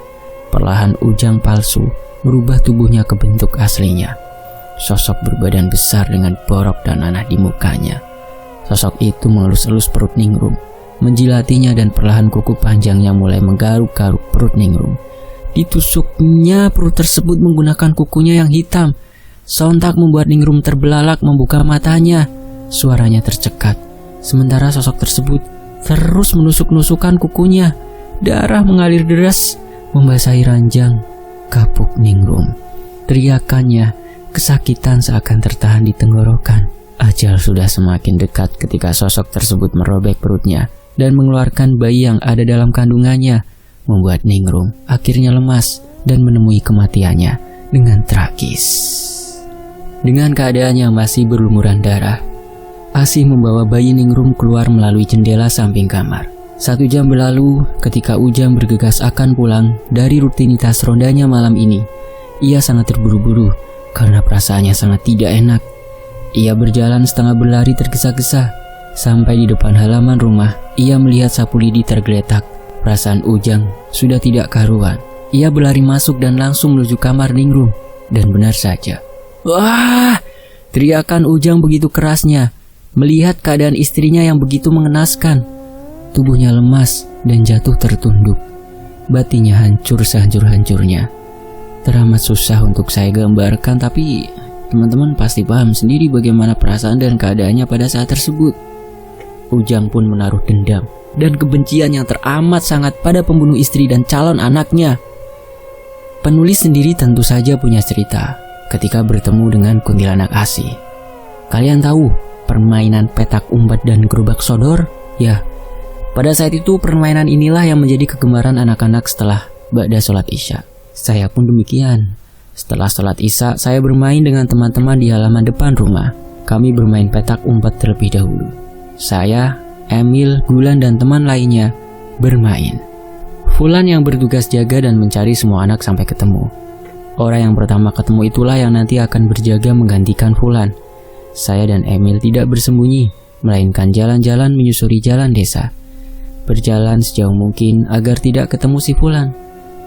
Perlahan Ujang palsu merubah tubuhnya ke bentuk aslinya. Sosok berbadan besar dengan borok dan nanah di mukanya. Sosok itu mengelus-elus perut Ningrum, menjilatinya dan perlahan kuku panjangnya mulai menggaruk-garuk perut Ningrum. Ditusuknya perut tersebut menggunakan kukunya yang hitam. Sontak membuat Ningrum terbelalak membuka matanya. Suaranya tercekat. Sementara sosok tersebut terus menusuk-nusukan kukunya. Darah mengalir deras membasahi ranjang kapuk Ningrum. Teriakannya kesakitan seakan tertahan di tenggorokan. Ajal sudah semakin dekat ketika sosok tersebut merobek perutnya dan mengeluarkan bayi yang ada dalam kandungannya, membuat Ningrum akhirnya lemas dan menemui kematiannya dengan tragis. Dengan keadaan yang masih berlumuran darah, Asih membawa bayi Ningrum keluar melalui jendela samping kamar. 1 jam berlalu ketika Ujang bergegas akan pulang dari rutinitas rondanya malam ini. Ia sangat terburu-buru karena perasaannya sangat tidak enak. Ia berjalan setengah berlari tergesa-gesa. Sampai di depan halaman rumah, ia melihat sapu lidi tergeletak. Perasaan Ujang sudah tidak karuan. Ia berlari masuk dan langsung menuju kamar Ningrum. Dan benar saja. Wah! Teriakan Ujang begitu kerasnya. melihat keadaan istrinya yang begitu mengenaskan. Tubuhnya lemas dan jatuh tertunduk. Batinnya hancur sehancur-hancurnya. Teramat susah untuk saya gambarkan, tapi teman-teman pasti paham sendiri bagaimana perasaan dan keadaannya pada saat tersebut. Ujang pun menaruh dendam dan kebencian yang teramat sangat pada pembunuh istri dan calon anaknya. Penulis sendiri tentu saja punya cerita ketika bertemu dengan kuntilanak asih. Kalian tahu permainan petak umpet dan gerobak sodor? Ya, pada saat itu permainan inilah yang menjadi kegemaran anak-anak setelah ba'da sholat isya. Saya pun demikian. Setelah sholat isya, saya bermain dengan teman-teman di halaman depan rumah. Kami bermain petak umpet terlebih dahulu. Saya, Emil, Gulan, dan teman lainnya bermain. Fulan yang bertugas jaga dan mencari semua anak sampai ketemu. Orang yang pertama ketemu itulah yang nanti akan berjaga menggantikan Fulan. Saya dan Emil tidak bersembunyi, melainkan jalan-jalan menyusuri jalan desa. Berjalan sejauh mungkin agar tidak ketemu si Fulan.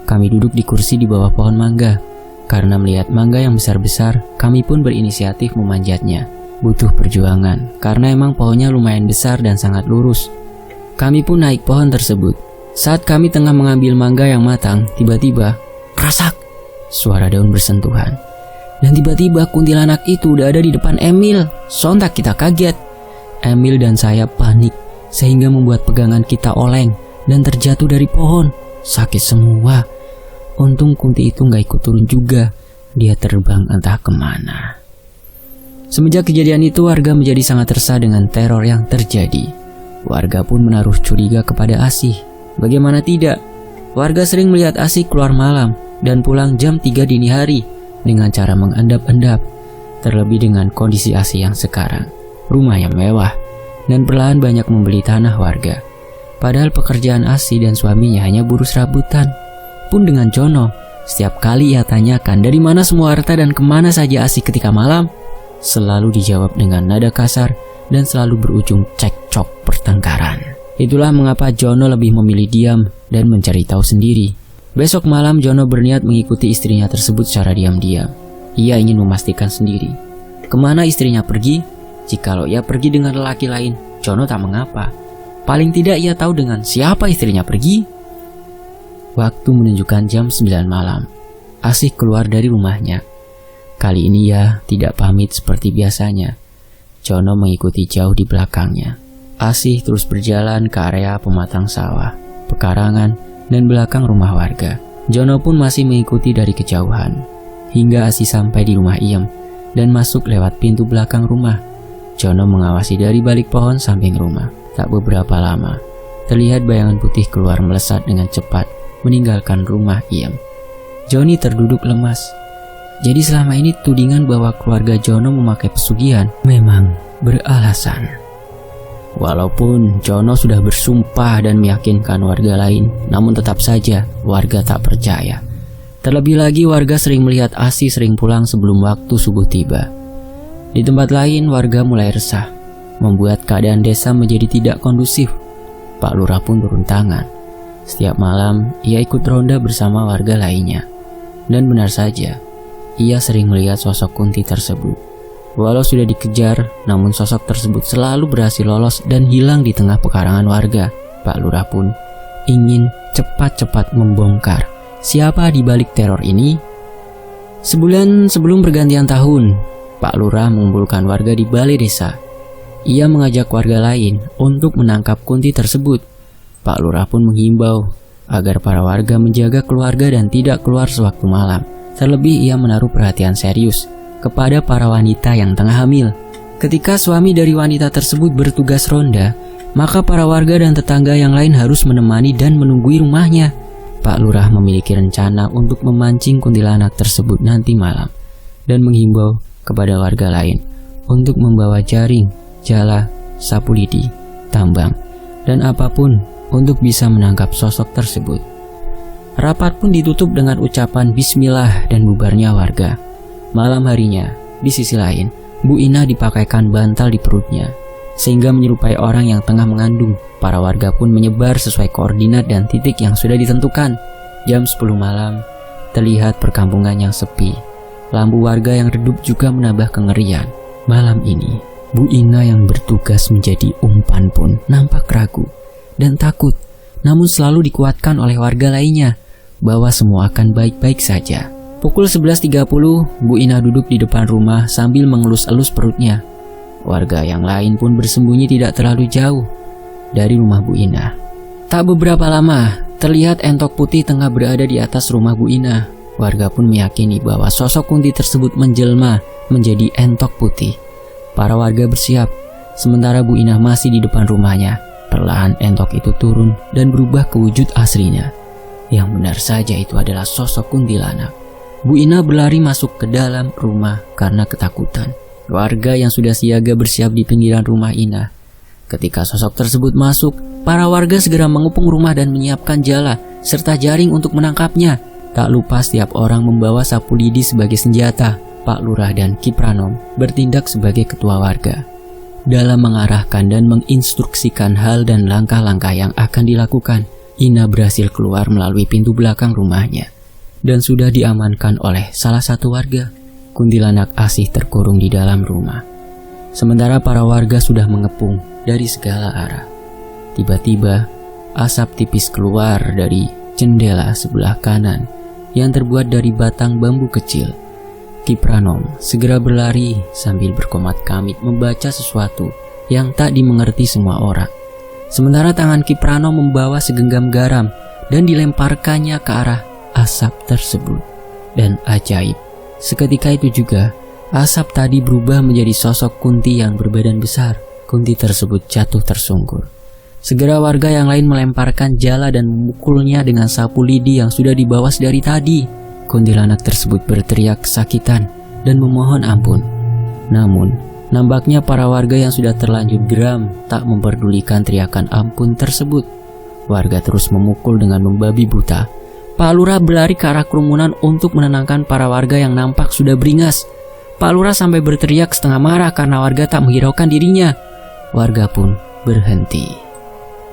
Kami duduk di kursi di bawah pohon mangga. Karena melihat mangga yang besar-besar, kami pun berinisiatif memanjatnya. Butuh perjuangan, karena emang pohonnya lumayan besar dan sangat lurus. Kami pun naik pohon tersebut. Saat kami tengah mengambil mangga yang matang, tiba-tiba, krasak, suara daun bersentuhan. Dan tiba-tiba kuntilanak itu udah ada di depan Emil. Sontak kita kaget. Emil dan saya panik, sehingga membuat pegangan kita oleng dan terjatuh dari pohon. Sakit semua. Untung Kunti itu gak ikut turun juga. Dia terbang entah kemana. Semenjak kejadian itu, warga menjadi sangat resah dengan teror yang terjadi. Warga pun menaruh curiga kepada Asih. Bagaimana tidak? Warga sering melihat Asih keluar malam dan pulang jam 3 dini hari dengan cara mengendap-endap. Terlebih dengan kondisi Asih yang sekarang, rumah yang mewah, dan perlahan banyak membeli tanah warga. Padahal pekerjaan Asih dan suaminya hanya buruh serabutan. Pun dengan Jono, setiap kali ia tanyakan dari mana semua harta dan kemana saja Asih ketika malam, selalu dijawab dengan nada kasar dan selalu berujung cekcok pertengkaran. Itulah mengapa Jono lebih memilih diam dan mencari tahu sendiri. Besok malam Jono berniat mengikuti istrinya tersebut secara diam-diam. Ia ingin memastikan sendiri kemana istrinya pergi. Jikalau ia pergi dengan lelaki lain, Jono tak mengapa. Paling tidak ia tahu dengan siapa istrinya pergi. Waktu menunjukkan jam 9 malam. Asih keluar dari rumahnya. Kali ini ia tidak pamit seperti biasanya. Jono mengikuti jauh di belakangnya. Asih terus berjalan ke area pematang sawah, pekarangan, dan belakang rumah warga. Jono pun masih mengikuti dari kejauhan. Hingga Asih sampai di rumah Iem dan masuk lewat pintu belakang rumah. Jono mengawasi dari balik pohon samping rumah. Tak beberapa lama, terlihat bayangan putih keluar melesat dengan cepat, meninggalkan rumah Iem. Joni terduduk lemas. Jadi selama ini tudingan bahwa keluarga Jono memakai pesugihan memang beralasan. Walaupun Jono sudah bersumpah dan meyakinkan warga lain, namun tetap saja warga tak percaya. Terlebih lagi warga sering melihat Asih sering pulang sebelum waktu subuh tiba. Di tempat lain warga mulai resah, membuat keadaan desa menjadi tidak kondusif. Pak Lurah pun turun tangan. Setiap malam ia ikut ronda bersama warga lainnya. Dan benar saja, ia sering melihat sosok Kunti tersebut. Walau sudah dikejar, namun sosok tersebut selalu berhasil lolos dan hilang di tengah pekarangan warga. Pak Lurah pun ingin cepat-cepat membongkar siapa di balik teror ini. Sebulan sebelum pergantian tahun, Pak Lurah mengumpulkan warga di balai desa. Ia mengajak warga lain untuk menangkap Kunti tersebut. Pak Lurah pun menghimbau agar para warga menjaga keluarga dan tidak keluar sewaktu malam. Terlebih ia menaruh perhatian serius kepada para wanita yang tengah hamil. Ketika suami dari wanita tersebut bertugas ronda, maka para warga dan tetangga yang lain harus menemani dan menunggui rumahnya. Pak Lurah memiliki rencana untuk memancing kuntilanak tersebut nanti malam dan menghimbau kepada warga lain untuk membawa jaring, jala, sapu lidi, tambang, dan apapun untuk bisa menangkap sosok tersebut. Rapat pun ditutup dengan ucapan bismillah dan bubarnya warga. Malam harinya, di sisi lain, Bu Ina dipakaikan bantal di perutnya, sehingga menyerupai orang yang tengah mengandung. Para warga pun menyebar sesuai koordinat dan titik yang sudah ditentukan. Jam 10 malam, terlihat perkampungan yang sepi. Lampu warga yang redup juga menambah kengerian. Malam ini, Bu Ina yang bertugas menjadi umpan pun nampak ragu dan takut, namun selalu dikuatkan oleh warga lainnya bahwa semua akan baik-baik saja. Pukul 11.30, Bu Ina duduk di depan rumah sambil mengelus-elus perutnya. Warga yang lain pun bersembunyi tidak terlalu jauh dari rumah Bu Ina. Tak beberapa lama, terlihat entok putih tengah berada di atas rumah Bu Ina. Warga pun meyakini bahwa sosok Kunti tersebut menjelma menjadi entok putih. Para warga bersiap, sementara Bu Ina masih di depan rumahnya. Perlahan entok itu turun dan berubah ke wujud aslinya. Yang benar saja itu adalah sosok kuntilanak. Bu Ina berlari masuk ke dalam rumah karena ketakutan. Warga yang sudah siaga bersiap di pinggiran rumah Ina. Ketika sosok tersebut masuk, para warga segera mengepung rumah dan menyiapkan jala serta jaring untuk menangkapnya. Tak lupa setiap orang membawa sapu lidi sebagai senjata. Pak Lurah dan Kipranom bertindak sebagai ketua warga dalam mengarahkan dan menginstruksikan hal dan langkah-langkah yang akan dilakukan. Ina berhasil keluar melalui pintu belakang rumahnya dan sudah diamankan oleh salah satu warga. Kuntilanak asih terkurung di dalam rumah. Sementara para warga sudah mengepung dari segala arah. Tiba-tiba asap tipis keluar dari jendela sebelah kanan yang terbuat dari batang bambu kecil. Kipranom segera berlari sambil berkomat kamit membaca sesuatu yang tak dimengerti semua orang. Sementara tangan Kipranom membawa segenggam garam dan dilemparkannya ke arah asap tersebut. Dan ajaib, seketika itu juga asap tadi berubah menjadi sosok Kunti yang berbadan besar. Kunti tersebut jatuh tersungkur. Segera warga yang lain melemparkan jala dan memukulnya dengan sapu lidi yang sudah dibawa dari tadi. Kuntilanak tersebut berteriak kesakitan dan memohon ampun. Namun, nampaknya para warga yang sudah terlanjur geram tak memperdulikan teriakan ampun tersebut. Warga terus memukul dengan membabi buta. Pak Lurah berlari ke arah kerumunan untuk menenangkan para warga yang nampak sudah beringas. Pak Lurah sampai berteriak setengah marah karena warga tak menghiraukan dirinya. Warga pun berhenti.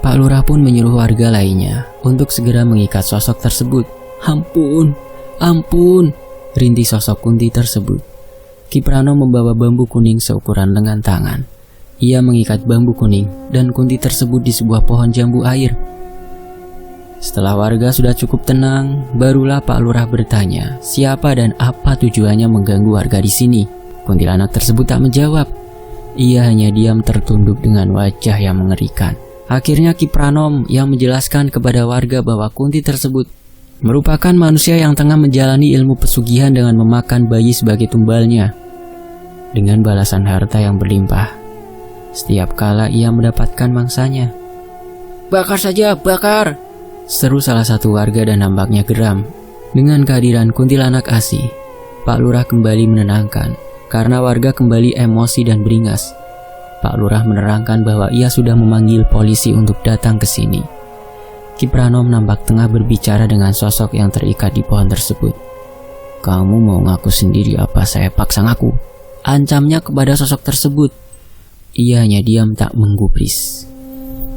Pak Lurah pun menyuruh warga lainnya untuk segera mengikat sosok tersebut. Ampun, ampun, rintih sosok Kunti tersebut. Kipranom membawa bambu kuning seukuran lengan tangan. Ia mengikat bambu kuning dan Kunti tersebut di sebuah pohon jambu air. Setelah warga sudah cukup tenang, barulah Pak Lurah bertanya siapa dan apa tujuannya mengganggu warga di sini. Kuntilanak tersebut tak menjawab. Ia hanya diam tertunduk dengan wajah yang mengerikan. Akhirnya Kipranom yang menjelaskan kepada warga bahwa Kunti tersebut merupakan manusia yang tengah menjalani ilmu pesugihan dengan memakan bayi sebagai tumbalnya. Dengan balasan harta yang berlimpah setiap kala ia mendapatkan mangsanya. "Bakar saja, bakar!" seru salah satu warga dan nampaknya geram dengan kehadiran kuntilanak asih. Pak Lurah kembali menenangkan karena warga kembali emosi dan beringas. Pak Lurah menerangkan bahwa ia sudah memanggil polisi untuk datang ke sini. Kipranom nampak tengah berbicara dengan sosok yang terikat di pohon tersebut. "Kamu mau ngaku sendiri apa saya paksa ngaku?" ancamnya kepada sosok tersebut. Ia hanya diam tak menggubris.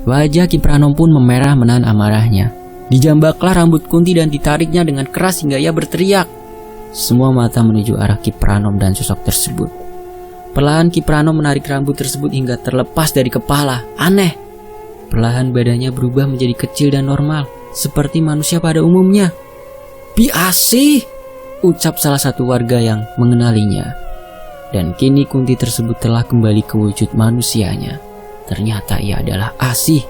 Wajah Kipranom pun memerah menahan amarahnya. Dijambaklah rambut Kunti dan ditariknya dengan keras hingga ia berteriak. Semua mata menuju arah Kipranom dan sosok tersebut. Perlahan Kipranom menarik rambut tersebut hingga terlepas dari kepala. Aneh. Perlahan badannya berubah menjadi kecil dan normal, seperti manusia pada umumnya. "Biasi!" ucap salah satu warga yang mengenalinya. Dan kini Kunti tersebut telah kembali ke wujud manusianya. Ternyata ia adalah Asih.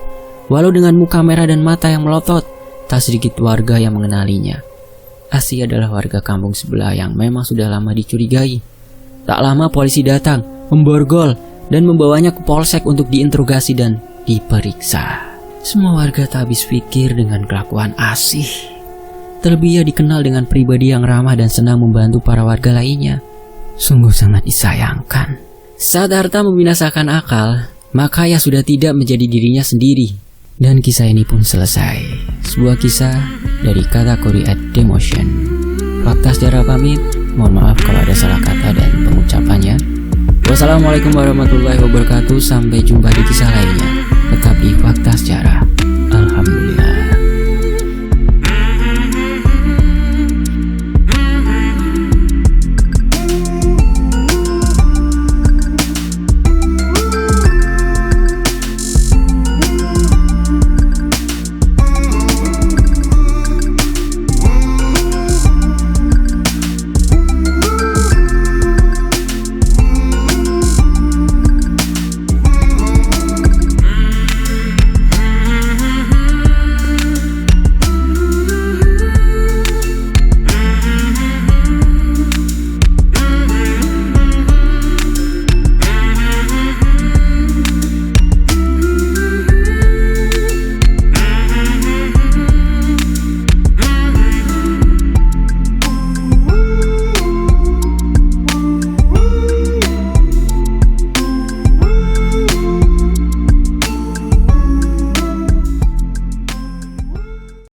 Walau dengan muka merah dan mata yang melotot, tak sedikit warga yang mengenalinya. Asih adalah warga kampung sebelah yang memang sudah lama dicurigai. Tak lama polisi datang, memborgol, dan membawanya ke polsek untuk diinterogasi dan diperiksa. Semua warga tak habis pikir dengan kelakuan Asih. Terlebih ia dikenal dengan pribadi yang ramah dan senang membantu para warga lainnya. Sungguh sangat disayangkan. Saat harta membinasakan akal, maka ia sudah tidak menjadi dirinya sendiri. Dan kisah ini pun selesai. Sebuah kisah dari kategori @demotion. Fakta sejarah pamit. Mohon maaf kalau ada salah kata dan pengucapannya. Wassalamualaikum warahmatullahi wabarakatuh. Sampai jumpa di kisah lainnya. Tetap di Fakta Sejarah.